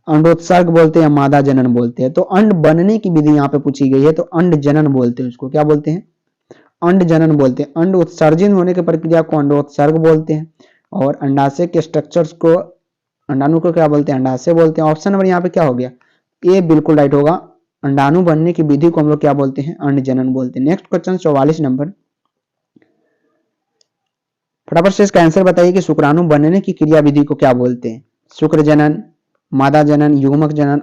अंडोत्सर्ग बोलते हैं, या मादा जनन बोलते हैं? तो अंड बनने की विधि यहाँ पे पूछी गई है, तो अंड जनन बोलते हैं। उसको क्या बोलते हैं? अंड जनन बोलते हैं। अंड उत्सर्जन होने की प्रक्रिया को अंडोत्सर्ग बोलते हैं, और अंडाशय के स्ट्रक्चर्स को, अंडाणु को क्या बोलते हैं? अंडाशय बोलते हैं। ऑप्शन नंबर यहाँ पे क्या हो गया? ए बिल्कुल राइट होगा। अंडाणु बनने की विधि को हम लोग क्या बोलते हैं? अंड जनन बोलते हैं। नेक्स्ट क्वेश्चन 44 नंबर, फटाफट से इसका आंसर बताइए कि शुक्राणु बनने की क्रिया विधि को क्या बोलते हैं? शुक्र जनन, मादा जनन, युग्मक जनन,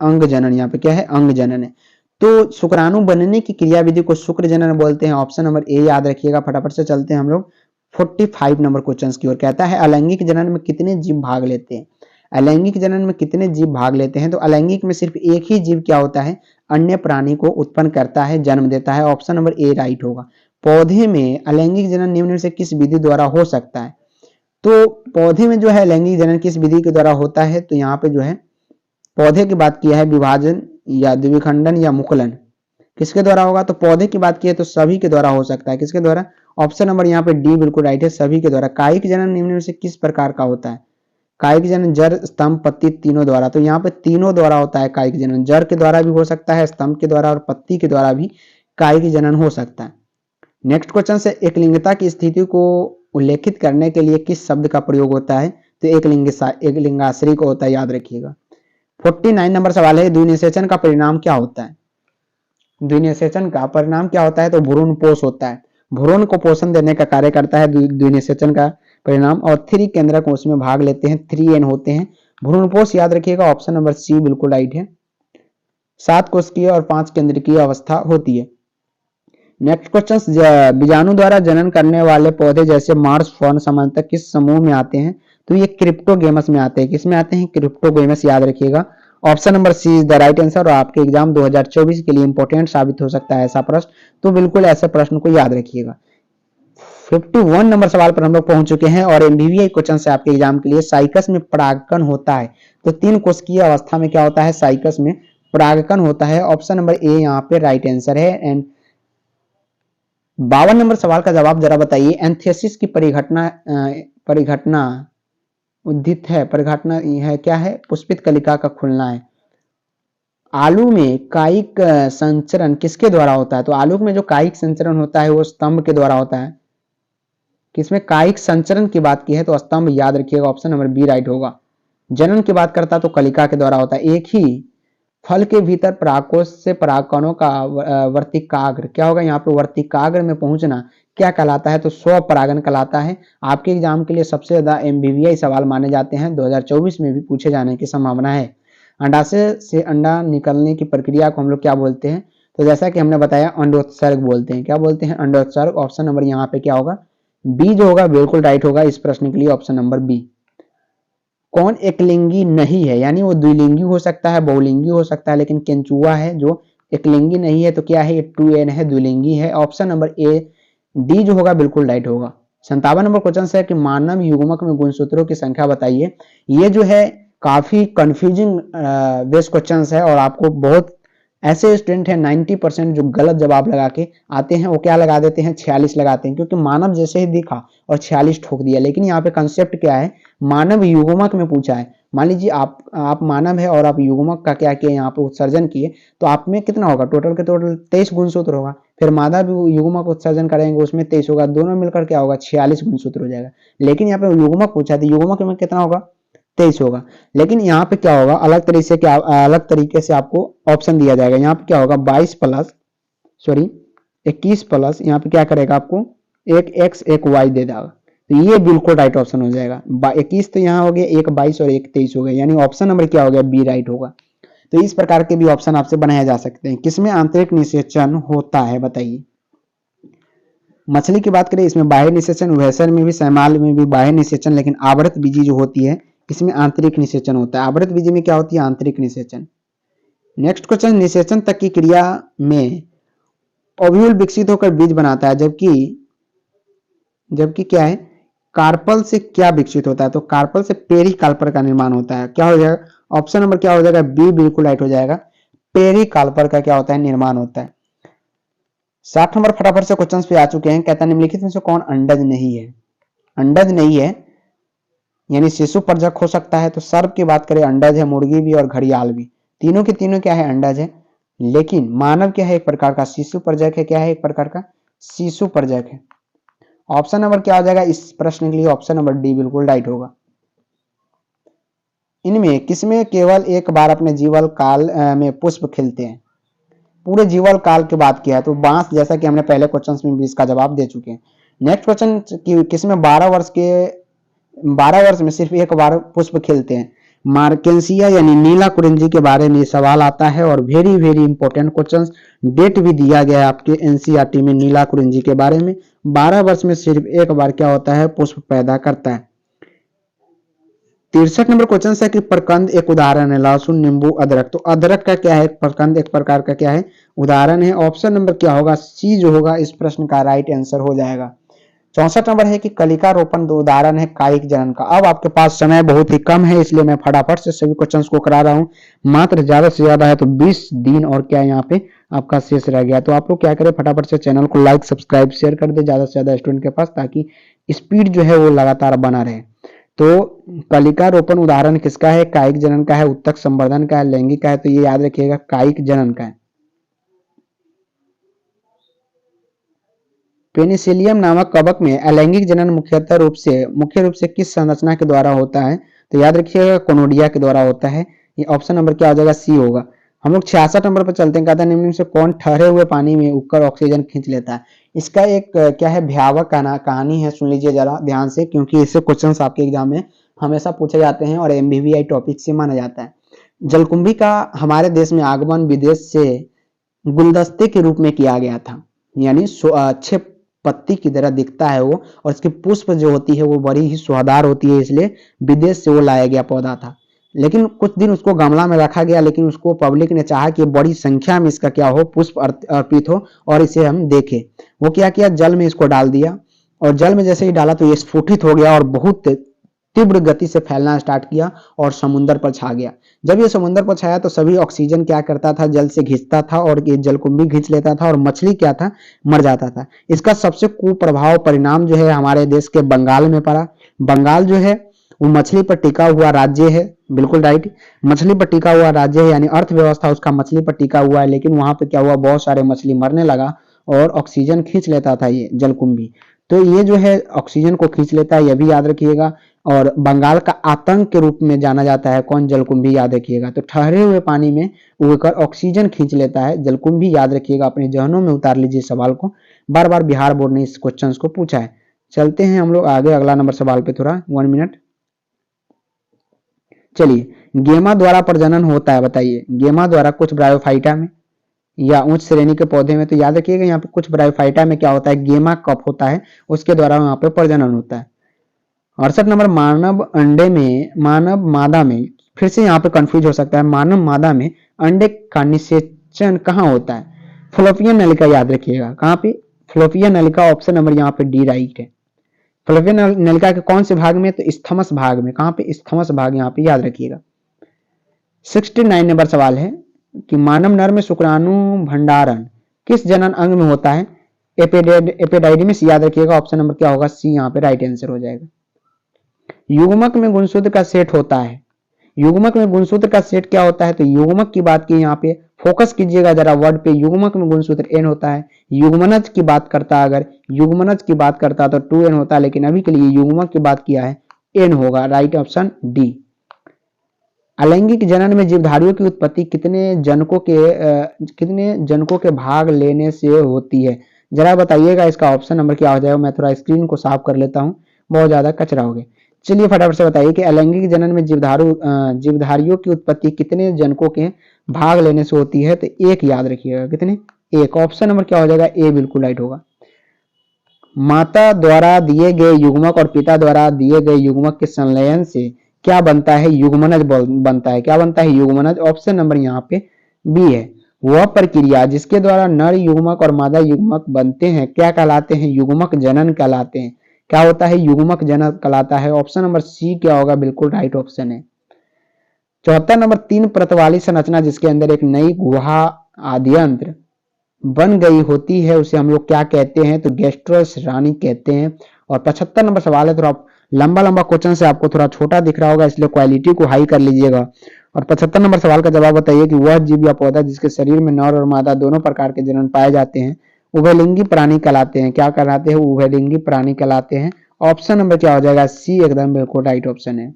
अंग जनन। यहाँ पे क्या है? अंग जनन है। तो शुक्राणु बनने की क्रिया विधि को शुक्र जनन बोलते हैं। ऑप्शन नंबर ए याद रखिएगा। फटाफट से चलते हैं हम लोग 45 नंबर क्वेश्चन की ओर। कहता है अलैंगिक जनन में कितने जीव भाग लेते हैं? अलैंगिक जनन में कितने जीव भाग लेते हैं? तो अलैंगिक में सिर्फ एक ही जीव क्या होता है? अन्य प्राणी को उत्पन्न करता है, जन्म देता है। ऑप्शन नंबर ए राइट होगा। पौधे में अलैंगिक जनन निम्न में से किस विधि द्वारा हो सकता है? तो पौधे में जो है लैंगिक जनन किस विधि के द्वारा होता है? तो यहाँ पे जो है पौधे की बात किया है, विभाजन या द्विखंडन या मुकुलन, किसके द्वारा होगा? तो पौधे की बात की है तो सभी के द्वारा हो सकता है। किसके द्वारा? ऑप्शन नंबर यहाँ पे डी बिल्कुल राइट है, सभी के द्वारा। कायिक जनन निम्न में से किस प्रकार का होता है? कायिक जनन जड़, स्तंभ, पत्ती तीनों द्वारा। तो यहाँ पे तीनों द्वारा होता है कायिक जनन। जड़ के द्वारा भी हो सकता है, स्तंभ के द्वारा और पत्ती के द्वारा भी कायिक जनन हो सकता है। नेक्स्ट क्वेश्चन से एकलिंगता की स्थिति को उल्लेखित करने के लिए किस शब्द का प्रयोग होता है? तो एकलिंगाश्री को होता है, याद रखिएगा। 49 नंबर सवाल है, द्विनिषेचन का परिणाम क्या होता है? द्विनिषेचन का परिणाम क्या होता है? तो भ्रूणपोष होता है। भ्रूण को पोषण देने का कार्य करता है द्विनिषेचन का परिणाम। और 3 केंद्रक उसमें भाग लेते हैं, 3N होते हैं। भ्रूणपोष याद रखिएगा। ऑप्शन नंबर सी बिल्कुल राइट है। 7 कोशिकीय और 5 केंद्रकीय अवस्था होती है। नेक्स्ट क्वेश्चन, बीजाणु द्वारा जनन करने वाले पौधे जैसे मार्स फर्न सामान्यतः किस समूह में आते हैं? तो ये क्रिप्टोगेमस में आते हैं। किसमें आते हैं? क्रिप्टोगेमस, याद रखिएगा। Option number C is the right answer. और आपके एग्जाम 2024 के लिए इंपॉर्टेंट साबित हो सकता है ऐसा प्रश्न, तो बिल्कुल ऐसे प्रश्न को याद रखिएगा। 51 नंबर सवाल पर हम लोग पहुंच चुके हैं, और एमबीबीआई क्वेश्चन से आपके एग्जाम के लिए साइकस में परागकण होता है। तो 3 कोशिकीय अवस्था में क्या होता है? साइकस में परागकण होता है। ऑप्शन नंबर ए यहाँ पे राइट आंसर है। एंड 52 नंबर सवाल का जवाब जरा बताइए। एंथेसिस की परिघटना उद्धित है। परिघटना है क्या है? पुष्पित कलिका का खुलना है। आलू में कायिक संचरण किसके द्वारा होता है? तो आलू में जो कायिक संचरण होता है वो स्तंभ के द्वारा होता है। किसमें कायिक संचरण की बात की है? तो स्तंभ, याद रखिएगा। ऑप्शन नंबर बी राइट होगा। जनन की बात करता तो कलिका के द्वारा होता है। एक ही फल के भीतर परागकोश से परागकणों का वर्तिकाग्र क्या होगा? यहाँ पे वर्तिकाग्र में पहुंचना क्या कहलाता है? तो स्वपरागन कहलाता है। आपके एग्जाम के लिए सबसे ज्यादा एमबीबीआई सवाल माने जाते हैं, 2024 में भी पूछे जाने की संभावना है। अंडाशय से अंडा निकलने की प्रक्रिया को हम लोग क्या बोलते हैं? तो जैसा कि हमने बताया अंडोत्सर्ग बोलते हैं। क्या बोलते हैं? अंडोत्सर्ग। ऑप्शन नंबर यहाँ पे क्या होगा? बी जो होगा बिल्कुल राइट होगा इस प्रश्न के लिए। Option number B. कौन एकलिंगी नहीं है? यानी वो द्विलिंगी हो सकता है, बहुलिंगी हो सकता है, लेकिन केंचुआ है जो एकलिंगी नहीं है। तो क्या है? ये 2N है, द्विलिंगी है। ऑप्शन नंबर ए डी जो होगा बिल्कुल राइट होगा। 57 नंबर क्वेश्चन है कि मानव युग्मक में गुणसूत्रों की संख्या बताइए। ये जो है काफी कंफ्यूजिंग बेस्ड क्वेश्चन है, और आपको बहुत ऐसे स्टूडेंट हैं 90% जो गलत जवाब लगा के आते हैं। वो क्या लगा देते हैं? 46 लगाते हैं, क्योंकि मानव जैसे ही दिखा और 46 ठोक दिया। लेकिन यहाँ पे कंसेप्ट क्या है? मानव युग्मक में पूछा है। मान लीजिए आप मानव है और आप युग्मक का क्या किए? यहाँ पे उत्सर्जन किए, तो आप में कितना होगा? टोटल के टोटल 23 गुणसूत्र होगा। फिर मादा भी युग्मक उत्सर्जन करेंगे, उसमें 23 होगा। दोनों मिलकर क्या होगा? 46 गुणसूत्र हो जाएगा। लेकिन यहाँ पे युग्मक पूछा है, तो युग्मक में कितना होगा? 23 होगा। लेकिन यहाँ पे क्या होगा? अलग तरीके से आपको ऑप्शन दिया जाएगा। यहाँ पे क्या होगा? 21 प्लस यहाँ पे क्या करेगा? आपको एक x एक y दे देगा। तो ये बिल्कुल राइट ऑप्शन हो जाएगा। 21 तो यहाँ हो गया, एक 22 और एक 23 हो गया। यानी ऑप्शन नंबर क्या हो गया? बी राइट होगा। तो इस प्रकार के भी ऑप्शन आपसे बनाए जा सकते हैं। किसमें आंतरिक निषेचन होता है बताइए? मछली की बात करें, इसमें बाह्य निषेचन, उभयचर में भी, शैवाल में भी बाह्य निषेचन, लेकिन आवृत बीजी जो होती है इसमें आंतरिक निषेचन होता है। आवृत बीज में क्या होती है? आंतरिक निषेचन। नेक्स्ट क्वेश्चन, निषेचन तक की क्रिया में ओव्यूल विकसित होकर बीज बनाता है, जबकि क्या है, कार्पल से क्या विकसित होता है? तो कार्पल से पेरिकाल्पर का निर्माण होता है। क्या हो जाएगा? ऑप्शन नंबर क्या हो जाएगा? बी बिल्कुल राइट हो जाएगा। पेरिकाल्पर का क्या होता है? निर्माण होता है। 60 नंबर फटाफट से क्वेश्चन पे आ चुके हैं। कहता है निम्नलिखित में से कौन अंडज नहीं है? अंडज नहीं है यानी शिशु पर्जक हो सकता है। तो सर्प की बात करें, अंडज है, मुर्गी भी और घड़ियाल भी, तीनों के तीनों क्या है? अंडज है। लेकिन मानव क्या है? एक प्रकार का शिशु पर्जक है। क्या है? एक प्रकार का शिशु पर्जक है। ऑप्शन नंबर क्या हो जाएगा इस प्रश्न के लिए? ऑप्शन नंबर डी बिल्कुल राइट होगा। इनमें किसमें केवल एक बार अपने जीवन काल में पुष्प खिलते हैं? पूरे जीवन काल की बात किया है तो बांस, जैसा कि हमने पहले क्वेश्चन में भी इसका जवाब दे चुके हैं। नेक्स्ट क्वेश्चन, किसमें 12 वर्ष में सिर्फ एक बार पुष्प खिलते हैं? मार्केंसिया यानी नीला कुरिंजी के बारे में सवाल आता है और very very important question, date भी दिया गया है आपके एनसीईआरटी में नीला कुरिंजी के बारे में। 12 वर्ष में सिर्फ एक बार क्या होता है? पुष्प पैदा करता है। 63 नंबर क्वेश्चन है कि प्रकंद एक उदाहरण है। लहसुन, नींबू, अदरक। तो अदरक का क्या है? प्रकंद एक प्रकार का क्या है? उदाहरण है। ऑप्शन नंबर क्या होगा? सी जो होगा इस प्रश्न का राइट आंसर हो जाएगा। 64 नंबर है कि कलिका रोपण दो उदाहरण है कायिक जनन का। अब आपके पास समय बहुत ही कम है, इसलिए मैं फटाफट से सभी क्वेश्चंस को करा रहा हूं। मात्र ज्यादा से ज्यादा है तो 20 दिन और क्या यहाँ पे आपका शेष रह गया। तो आप लोग क्या करें, फटाफट से चैनल को लाइक, सब्सक्राइब, शेयर कर दे ज्यादा से ज्यादा स्टूडेंट के पास, ताकि स्पीड जो है वो लगातार बना रहे। तो कलिका रोपण उदाहरण किसका है? कायिक जनन का है, उत्तक संवर्धन का है, लैंगिक का है। तो ये याद रखिएगा कायिक जनन का है। पेनिसिलियम नामक कवक में अलैंगिक जनन मुख्य रूप से किस संरचना के द्वारा होता है? तो याद रखिएगा कोनोडिया के द्वारा होता है। ये ऑप्शन नंबर क्या हो जाएगा? सी होगा। हम लोग 66 नंबर पर चलते हैं। कहता है निम्न से कौन ठहरे हुए पानी में उगकर ऑक्सीजन खींच लेता है? इसका एक क्या है, भयावह कहानी है। सुन लीजिए जरा ध्यान से, क्योंकि इससे क्वेश्चन आपके एग्जाम में हमेशा पूछे जाते हैं और एमवीवीआई टॉपिक से माना जाता है। जलकुंभी का हमारे देश में आगमन विदेश से गुलदस्ते के रूप में किया गया था, यानी अच्छे पत्ती की तरह दिखता है वो, और इसकी पुष्प जो होती है वो बड़ी ही सुहादार होती है, इसलिए विदेश से वो लाया गया पौधा था। लेकिन कुछ दिन उसको गमला में रखा गया, लेकिन उसको पब्लिक ने चाहा कि बड़ी संख्या में इसका क्या हो, पुष्प अर्पित हो और इसे हम देखें। वो क्या किया, जल में इसको डाल दिया, और जल में जैसे ही डाला तो ये स्फुटित हो गया और बहुत तीव्र गति से फैलना स्टार्ट किया और समुद्र पर छा गया। जब ये समुद्र पर छाया तो सभी ऑक्सीजन क्या करता था, जल से घिंचता था, और ये जलकुंभी खींच लेता था और मछली क्या था, मर जाता था। इसका सबसे कुप्रभाव परिणाम जो है हमारे देश के बंगाल में पड़ा। बंगाल जो है वो मछली पर टिका हुआ राज्य है, बिल्कुल राइट, मछली पर टिका हुआ राज्य है, यानी अर्थव्यवस्था उसका मछली पर टिका हुआ है। लेकिन वहां पे क्या हुआ, बहुत सारे मछली मरने लगा और ऑक्सीजन खींच लेता था ये जलकुंभी। तो ये जो है ऑक्सीजन को खींच लेता है, यह भी याद रखिएगा। और बंगाल का आतंक के रूप में जाना जाता है कौन, जलकुंभी, याद रखिएगा। तो ठहरे हुए पानी में उगकर ऑक्सीजन खींच लेता है जलकुंभी, याद रखिएगा, अपने जहनों में उतार लीजिए सवाल को। बार बार बिहार बोर्ड ने इस क्वेश्चन को पूछा है। चलते हैं हम लोग आगे अगला नंबर सवाल पे, थोड़ा 1 मिनट। चलिए, गेमा द्वारा प्रजनन होता है, बताइए। गेमा द्वारा कुछ ब्रायोफाइटा में या उच्च श्रेणी के पौधे में, तो याद रखिएगा यहाँ पे कुछ ब्रायोफाइटा में क्या होता है, गेमा कप होता है, उसके द्वारा यहाँ पे प्रजनन होता है। 68 नंबर, मानव मादा में, फिर से यहाँ पे कंफ्यूज हो सकता है, मानव मादा में अंडे का निषेचन कहाँ होता है? फ्लोपियन नलिका, याद रखिएगा, कहाँ पे, फ्लोपियन नलिका, ऑप्शन नंबर यहाँ पे डी राइट है। फ्लोपियन नलिका के कौन से भाग में, तो स्थमस भाग में, कहाँ पे, स्थमस भाग, यहाँ पे याद रखिएगा। 69 नंबर सवाल है कि मानव नर में शुक्राणु भंडारण किस जनन अंग में होता है? एपिडाइडिमिस, याद रखिएगा, ऑप्शन नंबर क्या होगा, सी यहाँ पे राइट आंसर हो जाएगा। युग्मक में गुणसूत्र का सेट होता है, युग्मक में गुणसूत्र का सेट क्या होता है? तो युग्मक की बात की, यहाँ पे फोकस कीजिएगा जरा वर्ड पे, युग्मक में गुणसूत्र एन होता है। युग्मनज की बात करता, अगर युग्मनज की बात करता तो 2n होता, लेकिन अभी के लिए युग्मक की बात किया है, एन होगा, राइट ऑप्शन डी। अलैंगिक जनन में जीवधारियों की उत्पत्ति कितने जनकों के भाग लेने से होती है? जरा बताइएगा, इसका ऑप्शन नंबर क्या हो जाएगा। मैं थोड़ा स्क्रीन को साफ कर लेता हूँ, बहुत ज्यादा कचरा हो गया। चलिए फटाफट से बताइए कि अलैंगिक जनन में जीवधारियों की उत्पत्ति कितने जनकों के भाग लेने से होती है? तो एक, याद रखिएगा, कितने, एक। ऑप्शन नंबर क्या हो जाएगा, ए बिल्कुल राइट होगा। माता द्वारा दिए गए युग्मक और पिता द्वारा दिए गए युग्मक के संलयन से क्या बनता है, युग्मनज बनता है। क्या बनता है, युग्मनज। ऑप्शन नंबर यहाँ पे बी है। वह प्रक्रिया जिसके द्वारा नर युग्मक और मादा युग्मक बनते हैं क्या कहलाते हैं, युग्मक जनन कहलाते हैं। क्या होता है, युग्मक जनन कहलाता है। ऑप्शन नंबर सी क्या होगा, बिल्कुल राइट ऑप्शन है। 74 नंबर, 3 परत वाली संरचना जिसके अंदर एक नई गुहा आद्यंत्र बन गई होती है उसे हम लोग क्या कहते हैं, तो गैस्ट्रोस रानी कहते हैं। और 75 नंबर सवाल है, थोड़ा लंबा लंबा क्वेश्चन से आपको थोड़ा छोटा दिख रहा होगा, इसलिए क्वालिटी को हाई कर लीजिएगा। और 75 नंबर सवाल का जवाब बताइए कि वह जीव या पौधा जिसके शरीर में नर और मादा दोनों प्रकार के जनन पाए जाते हैं उभयलिंगी प्राणी कहलाते हैं। क्या कहलाते हैं, उभयलिंगी प्राणी कहलाते हैं। ऑप्शन नंबर क्या हो जाएगा, सी एकदम बिल्कुल राइट ऑप्शन है।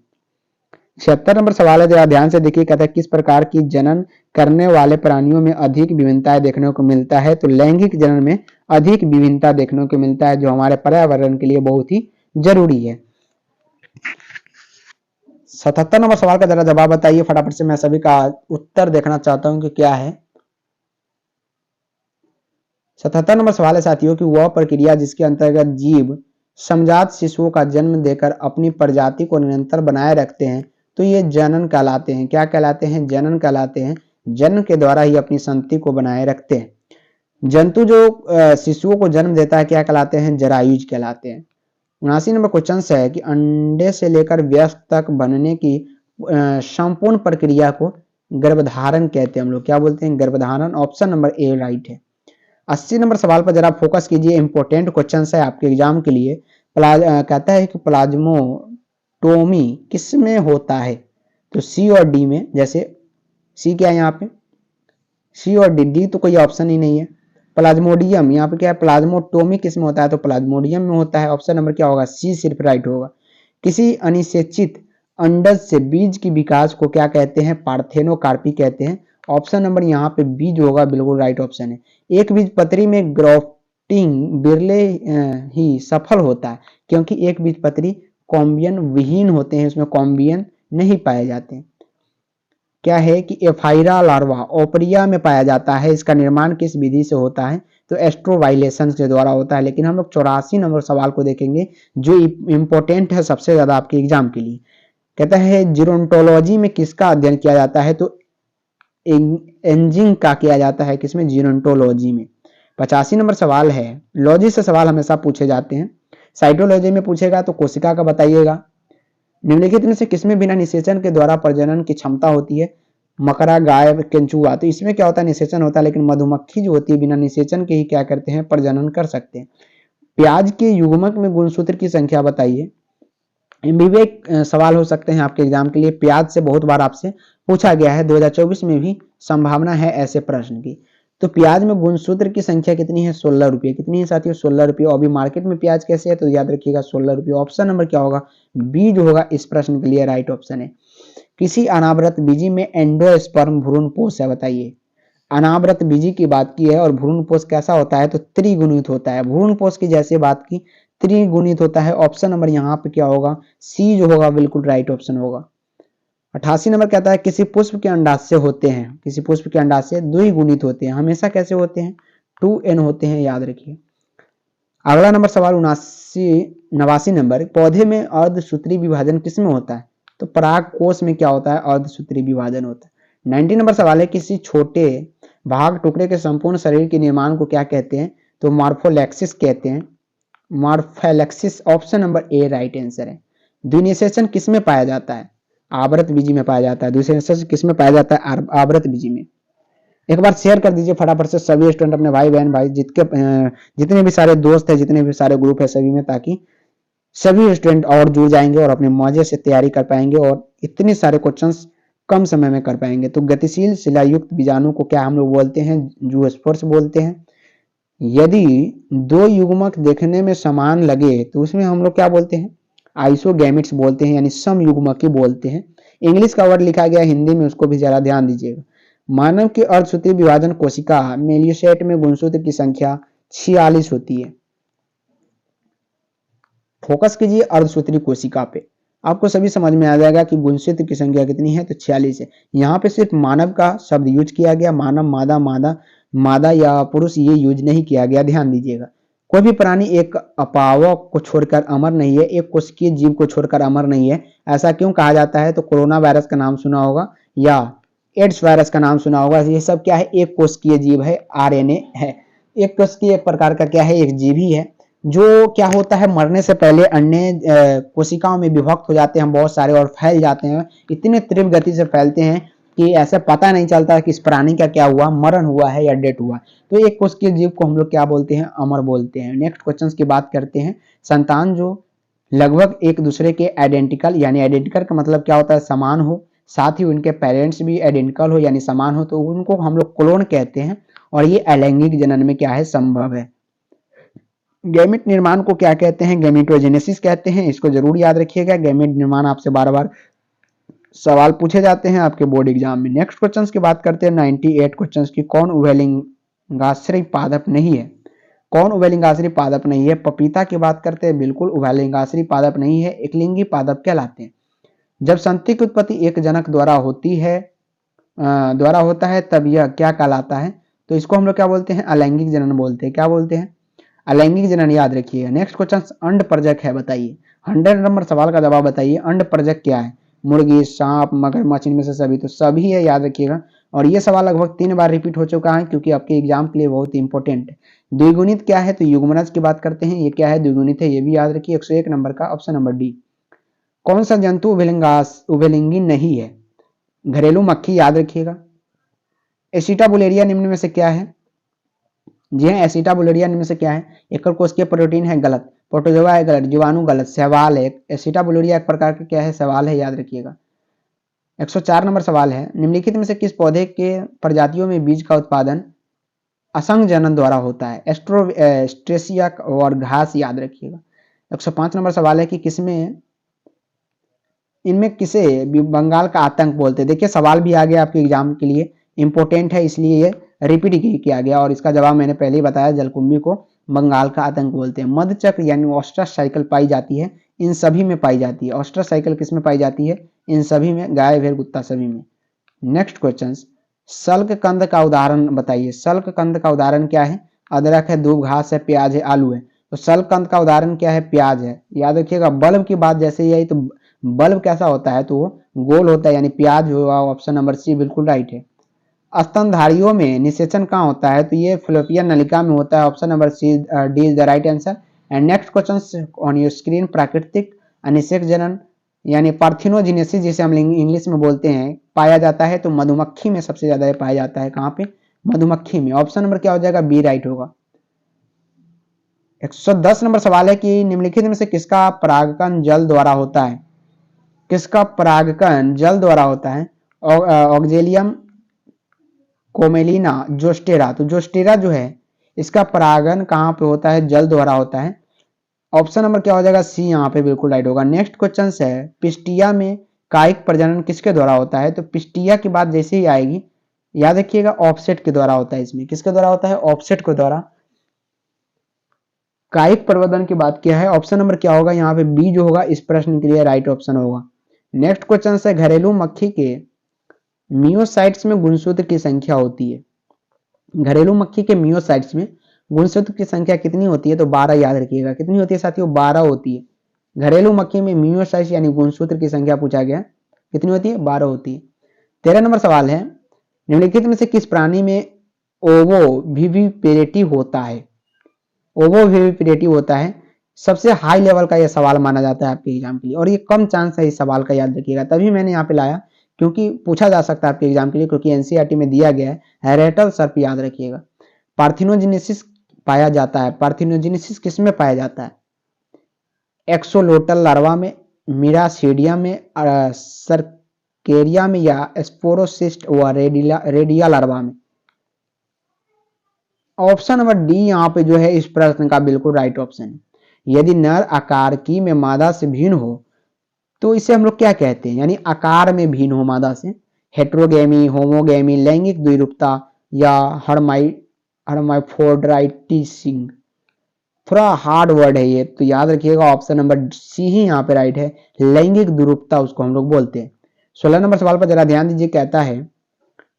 76 नंबर सवाल है, जरा ध्यान से देखिए। कहता है किस प्रकार की जनन करने वाले प्राणियों में अधिक विभिन्नता देखने को मिलता है, तो लैंगिक जनन में अधिक विभिन्नता देखने को मिलता है, जो हमारे पर्यावरण के लिए बहुत ही जरूरी है। 77 नंबर सवाल का जरा जवाब बताइए फटाफट से, मैं सभी का उत्तर देखना चाहता हूं कि क्या है। 77 नंबर सवाल है साथियों कि वह प्रक्रिया जिसके अंतर्गत जीव समजात शिशुओं का जन्म देकर अपनी प्रजाति को निरंतर बनाए रखते हैं, तो ये जनन कहलाते हैं। क्या कहलाते हैं, जनन कहलाते हैं। जन्म के द्वारा ही अपनी संतति को बनाए रखते हैं। जंतु जो शिशुओं को जन्म देता है क्या कहलाते हैं, जरायुज कहलाते हैं। 79 नंबर क्वेश्चन है कि अंडे से लेकर वयस्क तक बनने की संपूर्ण प्रक्रिया को गर्भधारण कहते हैं। हम लोग क्या बोलते हैं, गर्भधारण। ऑप्शन नंबर ए राइट है। 80 नंबर सवाल पर जरा फोकस कीजिए, इंपॉर्टेंट क्वेश्चन है आपके एग्जाम के लिए। कहता है कि प्लाज्मोटोमी किस में होता है, तो सी और डी में। जैसे सी क्या है यहाँ पे, सी और डी, डी तो कोई ऑप्शन ही नहीं है। प्लाज्मोडियम यहाँ पे क्या है, प्लाज्मोटोमी किस में होता है, तो प्लाज्मोडियम में होता है। ऑप्शन नंबर क्या होगा, सी सिर्फ राइट होगा। किसी अनिषेचित अंडज से बीज की विकास को क्या कहते हैं, पार्थेनोकार्पी कहते हैं। ऑप्शन नंबर यहाँ पे बीज होगा, बिल्कुल राइट ऑप्शन है। एक बीज पत्री में ग्राफ्टिंग बिरले ही सफल होता है, क्योंकि एक बीज पत्री कॉम्बियन विहीन होते हैं, उसमें कॉम्बियन नहीं पाए जाते। क्या है कि एफाइरा लार्वा ओपरिया में पाया जाता है। इसका निर्माण किस विधि से होता है, तो एस्ट्रोवाइलेशन के द्वारा होता है। लेकिन हम लोग 84 नंबर सवाल को देखेंगे जो इंपॉर्टेंट है सबसे ज्यादा आपके एग्जाम के लिए। कहता है जीरोंटोलॉजी में किसका अध्ययन किया जाता है, तो एंजिंग का किया जाता है। किसमें, जीरोंटोलॉजी में। 85 नंबर सवाल है, लॉजी से सवाल हमेशा पूछे जाते हैं। साइटोलॉजी में पूछेगा तो कोशिका का बताइएगा। निम्नलिखित में से किसमें बिना निषेचन के द्वारा प्रजनन की क्षमता होती है, मकरा, गाय, केंचुआ। तो इसमें क्या होता है, निषेचन होता है, लेकिन मधुमक्खी जो होती है बिना निषेचन के ही क्या करते हैं, प्रजनन कर सकते हैं। प्याज के युग्मक में गुणसूत्र की संख्या बताइए। विवेक सवाल हो सकते हैं आपके एग्जाम के लिए। प्याज से बहुत बार आपसे पूछा गया है, 2024 में भी संभावना है ऐसे प्रश्न की। तो प्याज में गुणसूत्र की संख्या कितनी है, 16 रुपये। कितनी है साथियों, 16 रुपये। अभी मार्केट में प्याज कैसे है, तो याद रखिएगा 16 रुपये। ऑप्शन नंबर क्या होगा, बी जो होगा इस प्रश्न के लिए राइट ऑप्शन है। किसी अनावृत बीजी में एंडोस्पर्म भ्रूणपोष है, बताइए। अनावृत बीजी की बात की है और भ्रूणपोष कैसा होता है, तो त्रिगुणित होता है। भ्रूणपोष की जैसे बात की, त्रिगुणित होता है। ऑप्शन नंबर यहाँ पे क्या होगा, सी जो होगा बिल्कुल राइट ऑप्शन होगा। 88 नंबर कहता है किसी पुष्प के अंडाशय होते हैं, किसी पुष्प के अंडाशय द्विगुणित होते हैं। हमेशा कैसे होते हैं, 2n होते हैं, याद रखिए। अगला नंबर सवाल 89 नंबर, पौधे में अर्धसूत्री विभाजन किसमें होता है, तो पराग कोश में क्या होता है, अर्धसूत्री विभाजन होता है। 90 नंबर सवाल है किसी छोटे भाग टुकड़े के संपूर्ण शरीर के निर्माण को क्या कहते हैं, तो मॉर्फोलेक्सिस कहते हैं। Morphallaxis option number A right answer है। द्विनिषेचन किसमें पाया जाता है, आवृत बीजी में पाया जाता है। द्विनिषेचन किसमें पाया जाता है, आवृत बीजी में। एक बार शेयर कर दीजिए फटाफट से सभी स्टूडेंट अपने भाई बहन भाई जितने भी सारे दोस्त है, जितने भी सारे ग्रुप है सभी में, ताकि सभी स्टूडेंट और जुड़ जाएंगे और अपने मजे से तैयारी कर पाएंगे और इतने सारे क्वेश्चंस कम समय में कर पाएंगे। तो गतिशील शिलायुक्त बीजाणु को क्या हम लोग बोलते हैं, जूस्पर्स बोलते हैं। यदि दो युग्मक देखने में समान लगे तो उसमें हम लोग क्या बोलते हैं, आइसोगैमिट्स बोलते हैं, यानी सम युग्मक ही बोलते हैं। इंग्लिश का वर्ड लिखा गया हिंदी में, उसको भी जरा ध्यान दीजिएगा। मानव की अर्धसूत्री विभाजन कोशिका मेलियोसेट में गुणसूत्र की संख्या 46 होती है। फोकस कीजिए अर्धसूत्री कोशिका पे, आपको सभी समझ में आ जाएगा कि गुणसूत्र की संख्या कितनी है, तो 46 है। यहाँ पे सिर्फ मानव का शब्द यूज किया गया, मानव, मादा, मादा या पुरुष ये यूज नहीं किया गया, ध्यान दीजिएगा। कोई भी प्राणी एक अपावक को छोड़कर अमर नहीं है, एक कोशिकीय जीव को छोड़कर अमर नहीं है। ऐसा क्यों कहा जाता है? तो कोरोना वायरस का नाम सुना होगा या एड्स वायरस का नाम सुना होगा। ये सब क्या है? एक कोशिकीय जीव है, आरएनए है। एक कोशिकीय एक प्रकार का क्या है? एक जीव ही है जो क्या होता है, मरने से पहले अन्य कोशिकाओं में विभक्त हो जाते हैं बहुत सारे और फैल जाते हैं। इतने तीव्र गति से फैलते हैं कि ऐसा पता नहीं चलता कि इस प्राणी का क्या हुआ, मरण हुआ है या डेथ हुआ। तो एक कोशिकीय जीव को हम लोग क्या बोलते हैं? अमर बोलते हैं। नेक्स्ट क्वेश्चन की बात करते हैं। संतान जो लगभग एक दूसरे के आइडेंटिकल, यानी आइडेंटिकल का मतलब क्या होता है? समान हो, साथ ही उनके पेरेंट्स भी आइडेंटिकल हो यानी समान हो, तो उनको हम लोग क्लोन कहते हैं। और ये अलैंगिक जनन में क्या है? संभव है। गैमेट निर्माण को क्या कहते हैं? गैमेटोजेनेसिस कहते हैं। इसको जरूर याद रखिएगा। गैमेट निर्माण आपसे बार बार सवाल पूछे जाते हैं आपके बोर्ड एग्जाम में। नेक्स्ट क्वेश्चन की बात करते हैं 98 क्वेश्चन की। कौन उभयलिंगाश्रयी पादप नहीं है? कौन उभयलिंगाश्रयी पादप नहीं है? पपीता की बात करते हैं, बिल्कुल उभयलिंगाश्रयी पादप नहीं है, एकलिंगी पादप कहलाते हैं। जब संतति की उत्पत्ति एक जनक द्वारा होता है तब यह क्या कहलाता है? तो इसको हम लोग क्या बोलते हैं? अलैंगिक जनन बोलते हैं। क्या बोलते हैं? अलैंगिक जनन, याद रखिएगा। नेक्स्ट क्वेश्चन अंड परजक है, बताइए। 100 नंबर सवाल का जवाब बताइए। अंड परजक क्या है? मुर्गी, सांप, मगरमच्छ, इनमें से सभी? तो सभी है, याद रखिएगा। और ये सवाल लगभग 3 बार रिपीट हो चुका है क्योंकि आपके एग्जाम के लिए बहुत इंपॉर्टेंट है। द्विगुणित क्या है? तो युग्मनज की बात करते हैं। ये क्या है? द्विगुणित है, ये भी याद रखिए। 101 नंबर का ऑप्शन नंबर डी। कौन सा जंतु उभयलिंगी नहीं है? घरेलू मक्खी, याद रखिएगा। एसिटाबुलेरिया निम्न में से क्या है? जी हाँ, एसिटाबुलेरिया निम्न से क्या है? एकल कोशिकीय प्रोटीन है, गलत। प्रोटोजोआ है, गलत। जीवाणु, गलत। शैवाल है। एसिटाबुलेरिया एक प्रकार का क्या है? शैवाल है, याद रखिएगा। 104 नंबर सवाल है। निम्नलिखित में से किस पौधे के प्रजातियों में बीज का उत्पादन असंग जनन द्वारा होता है? एस्ट्रेसिया और घास, याद रखिएगा। 105 नंबर सवाल है कि किसमें इनमें किसे बंगाल का आतंक बोलते हैं? देखिए सवाल भी आ गया आपके एग्जाम के लिए, इंपॉर्टेंट है इसलिए ये रिपीट किया गया और इसका जवाब मैंने पहले ही बताया, जलकुंभी को बंगाल का आतंक बोलते हैं। मध्य चक्र यानी ऑस्ट्रस साइकिल पाई जाती है, इन सभी में पाई जाती है। ऑस्ट्रस साइकिल किस में पाई जाती है? इन सभी में, गाय, भेड़, कुत्ता सभी में। नेक्स्ट क्वेश्चन, सल्क कंद का उदाहरण बताइए। सल्क कंद का उदाहरण क्या है? अदरक है, दूब, घास है, प्याज है, आलू है। तो सल्क कंद का उदाहरण क्या है? प्याज है, याद रखिएगा। बल्ब की बात जैसे ही आई तो बल्ब कैसा होता है? तो वो गोल होता है, यानी प्याज होगा। ऑप्शन नंबर सी बिल्कुल राइट है। स्तनधारियों में निषेचन कहाँ होता है? तो ये फ्लोपियन नलिका में होता है। Option number C D is the right answer. And next question on your screen, प्राकृतिक अनिषेक जनन यानी पार्थिनोजेनेसिस जिसे हम इंग्लिश में बोलते हैं, पाया जाता है तो मधुमक्खी में सबसे ज्यादा पाया जाता है। कहाँ पे? मधुमक्खी में। ऑप्शन नंबर क्या हो जाएगा? बी राइट होगा। 110 नंबर सवाल है कि निम्नलिखित में से किसका परागकण जल द्वारा होता है? किसका परागकण जल द्वारा होता है? ऑक्जेलियम कोमेलिना, जोस्टेरा। तो जोस्टेरा जो है इसका परागण कहाँ पे होता है? जल द्वारा होता है। ऑप्शन नंबर क्या हो जाएगा? सी यहाँ पे बिल्कुल राइट होगा। नेक्स्ट क्वेश्चन है, पिस्टिया में कायिक प्रजनन किसके द्वारा होता है? तो पिस्टिया की बात जैसे ही आएगी, याद रखिएगा, ऑफसेट के द्वारा होता है। इसमें किसके द्वारा होता है? ऑफसेट के द्वारा। कायिक प्रवर्धन की बात किया है। ऑप्शन नंबर क्या होगा? यहाँ पे बी जो होगा इस प्रश्न के लिए राइट ऑप्शन होगा। नेक्स्ट क्वेश्चन है, घरेलू मक्खी के मियोसाइट्स में गुणसूत्र की संख्या होती है। घरेलू मक्खी के मियोसाइट्स में गुणसूत्र की संख्या कितनी होती है? तो 12, याद रखिएगा। कितनी होती है साथियों? 12 होती है। घरेलू मक्खी में मियोसाइट्स यानी गुणसूत्र की संख्या पूछा गया, कितनी होती है? 12 होती है। 13 नंबर सवाल है, निम्नलिखित में से किस प्राणी में ओवोविविपेरेटिव होता है? ओवोविविपेरेटिव होता है। सबसे हाई लेवल का यह सवाल माना जाता है आपके एग्जाम के लिए और ये कम चांस है इस सवाल का, याद रखिएगा। तभी मैंने यहाँ पे लाया क्योंकि पूछा जा सकता है आपके एग्जाम के लिए, क्योंकि एनसीईआरटी में दिया गया है। रेटल सर्प, याद रखिएगा। पार्थिनोजेनेसिस पाया जाता है। पार्थिनोजेनेसिस किस में पाया जाता है? एक्सोलोटल लार्वा में, मिरासीडियम में, सर्केरिया में या स्पोरोसिस्ट व रेडिया लार्वा में? ऑप्शन नंबर डी यहाँ पे जो है इस प्रश्न का बिल्कुल राइट ऑप्शन है। यदि नर आकार की में मादा से भिन्न हो तो इसे हम लोग क्या कहते हैं? यानी आकार में भिन्न हो मादा से। हेट्रोगेमी, होमोगेमी, लैंगिक द्विरूपता या हर्माफ्रोडाइटिसिंग। थोड़ा हार्ड वर्ड है ये, तो याद रखिएगा ऑप्शन नंबर सी ही यहाँ पे राइट है। लैंगिक द्विरूपता उसको हम लोग बोलते हैं। 16 नंबर सवाल पर जरा ध्यान दीजिए, कहता है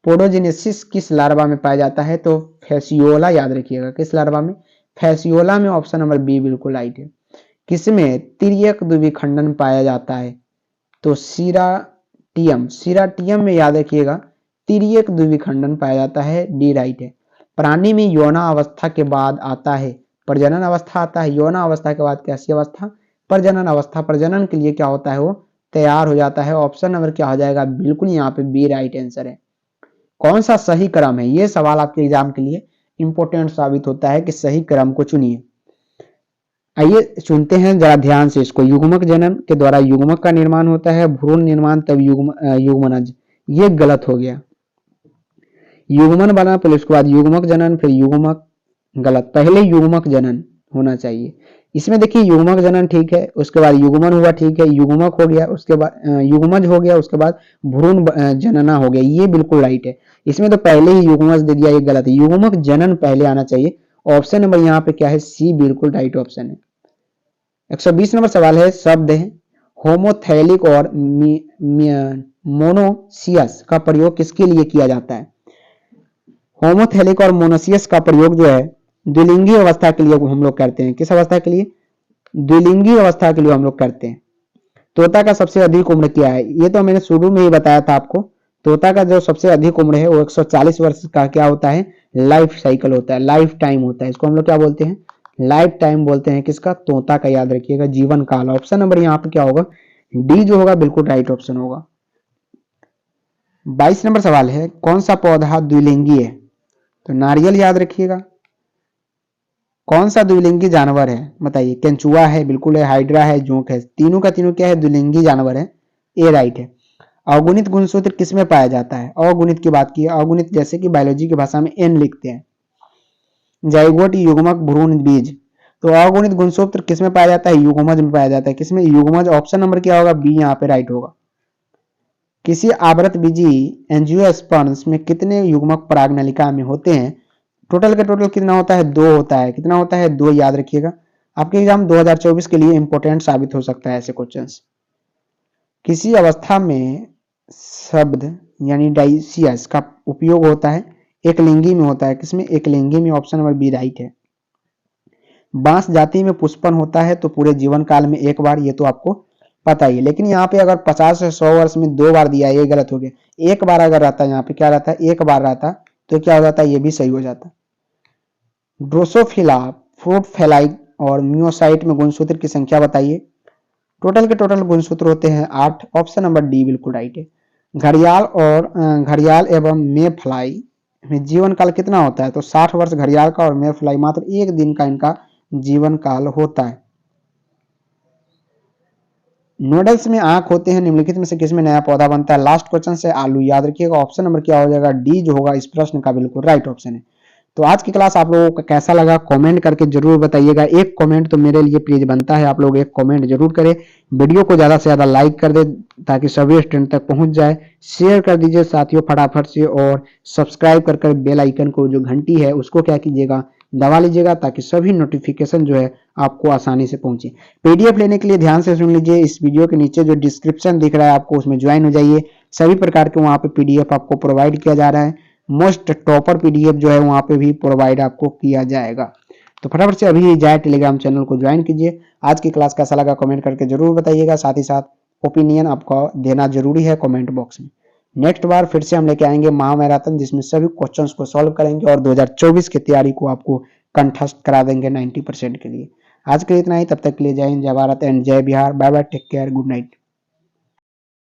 पोडोजेनेसिस किस लार्वा में पाया जाता है? तो फेसियोला, याद रखिएगा। किस लार्वा में? फैसियोला में ऑप्शन नंबर बी बिल्कुल राइट है। किसमें तिर्यक द्विखंडन पाया जाता है? तो सीराटियम, सीराटियम में याद रखिएगा तिर्यक द्विखंडन पाया जाता है, डी राइट है। प्राणी में यौना अवस्था के बाद आता है प्रजनन अवस्था आता है, यौना अवस्था के बाद कैसी अवस्था? प्रजनन अवस्था। प्रजनन के लिए क्या होता है? वो तैयार हो जाता है। ऑप्शन नंबर क्या हो जाएगा? बिल्कुल यहाँ पे बी राइट आंसर है। कौन सा सही क्रम है? ये सवाल आपके एग्जाम के लिए इंपॉर्टेंट साबित होता है कि सही क्रम को चुनिए। आइए सुनते हैं जरा ध्यान से इसको। युग्मक जनन के द्वारा युग्मक का निर्माण होता है, भ्रूण निर्माण तब युग्मनज। ये गलत हो गया। युग्मन बना फिर उसके बाद युग्मक जनन फिर युग्मक, गलत। पहले युग्मक जनन होना चाहिए। इसमें देखिए युग्मक जनन ठीक है, उसके बाद युग्मन हुआ ठीक है, युग्मक हो गया, उसके बाद युग्मज हो गया, उसके बाद भ्रूण जनना हो गया। ये बिल्कुल राइट है। इसमें तो पहले ही युग्मज दे दिया, ये गलत है। युग्मक जनन पहले आना चाहिए। ऑप्शन नंबर यहाँ पे क्या है? सी बिल्कुल राइट ऑप्शन है। 120 नंबर सवाल है, शब्द है होमोथैलिक और मोनोसियस का प्रयोग किसके लिए किया जाता है? होमोथैलिक और मोनोसियस का प्रयोग जो है द्विलिंगी अवस्था के लिए हम लोग करते हैं। किस अवस्था के लिए? द्विलिंगी अवस्था के लिए हम लोग करते हैं। तोता का सबसे अधिक उम्र क्या है? ये तो मैंने शुरू में ही बताया था आपको। तोता का जो सबसे अधिक उम्र है वो 140 वर्ष का क्या होता है? लाइफ साइकिल होता है, लाइफ टाइम होता है। इसको हम लोग क्या बोलते हैं? लाइफ टाइम बोलते हैं। किसका? तोता का। याद रखिएगा, जीवन काल। ऑप्शन नंबर यहाँ पे क्या होगा? डी जो होगा बिल्कुल राइट ऑप्शन होगा। 22 नंबर सवाल है, कौन सा पौधा द्विलिंगी है? तो नारियल याद रखिएगा। कौन सा द्विलिंगी जानवर है? बताइए। केंचुआ है, बिल्कुल है, हाइड्रा है, जोंक है। तीनों का तीनों क्या है? द्विलिंगी जानवर है। ए राइट है। अवगुणित गुणसूत्र किसमें पाया जाता है? अवगुणित की बात की है। अवगुणित जैसे कि बायोलॉजी की भाषा में एन लिखते हैं। जाइगोट, युग्मक, भ्रूण, बीज। तो अगुणित गुणसूत्र किसमें पाया जाता है? युग्मज में पाया जाता है। किसमें? युग्मज। ऑप्शन नंबर क्या होगा? बी यहाँ पे राइट होगा। किसी आवृत बीजी एंजियोस्पर्म्स में कितने युग्मक परागनलिका में होते हैं? टोटल के टोटल कितना होता है? 2 होता है। कितना होता है? 2। याद रखिएगा, आपके एग्जाम 2024 के लिए इंपॉर्टेंट साबित हो सकता है ऐसे क्वेश्चंस। किसी अवस्था में शब्द यानी डाइसियस का उपयोग होता है, एक लिंगी में होता है। किसमें? एक लिंगी में। ऑप्शन नंबर बी राइट है। बांस जाति में पुष्पन होता है तो पूरे जीवन काल में एक बार, ये तो आपको पता ही है। लेकिन यहाँ पे अगर 50 से 100 वर्ष में 2 बार दिया, ये गलत हो गया। एक बार अगर रहता, यहाँ पे क्या रहता है? एक बार रहता तो क्या हो जाता? ये भी सही हो जाता। ड्रोसोफिला, फ्रूट फ्लाई और म्योसाइट में गुणसूत्र की संख्या बताइए। टोटल के टोटल गुणसूत्र होते हैं 8। ऑप्शन नंबर डी बिल्कुल राइट है। घड़ियाल एवं मे फ्लाई में जीवन काल कितना होता है? तो 60 वर्ष घड़ियाल का और मे फ्लाई मात्र 1 दिन का इनका जीवन काल होता है। नूडल्स में आंख होते हैं, निम्नलिखित में से किसमें नया पौधा बनता है? लास्ट क्वेश्चन से आलू। याद रखिएगा, ऑप्शन नंबर क्या हो जाएगा? डी जो होगा इस प्रश्न का बिल्कुल राइट ऑप्शन है। तो आज की क्लास आप लोगों को कैसा लगा कमेंट करके जरूर बताइएगा। एक कमेंट तो मेरे लिए प्लीज बनता है, आप लोग एक कमेंट जरूर करें। वीडियो को ज्यादा से ज्यादा लाइक कर दे ताकि सभी स्टूडेंट तक पहुंच जाए। शेयर कर दीजिए साथियों फटाफट से, और सब्सक्राइब कर बेल आइकन को जो घंटी है उसको क्या कीजिएगा? दबा लीजिएगा, ताकि सभी नोटिफिकेशन जो है आपको आसानी से पहुंचे। पीडीएफ लेने के लिए ध्यान से सुन लीजिए, इस वीडियो के नीचे जो डिस्क्रिप्शन दिख रहा है आपको, उसमें ज्वाइन हो जाइए। सभी प्रकार के वहां पे पीडीएफ आपको प्रोवाइड किया जा रहा है। मोस्ट टॉपर पीडीएफ जो है वहां पे भी प्रोवाइड आपको किया जाएगा। तो फटाफट से अभी जाए टेलीग्राम चैनल को ज्वाइन कीजिए। आज की क्लास कैसा लगा कमेंट करके जरूर बताइएगा। साथ ही साथ ओपिनियन आपको देना जरूरी है कमेंट बॉक्स में। नेक्स्ट बार फिर से हम लेके आएंगे महामैराथन, जिसमें सभी क्वेश्चंस को सॉल्व करेंगे और 2024 की तैयारी को आपको कंठस्थ करा देंगे 90% के लिए। आज के लिए इतना ही, तब तक के लिए जय हिंद, जय भारत एंड जय Bihar. Bye bye, take care, good night.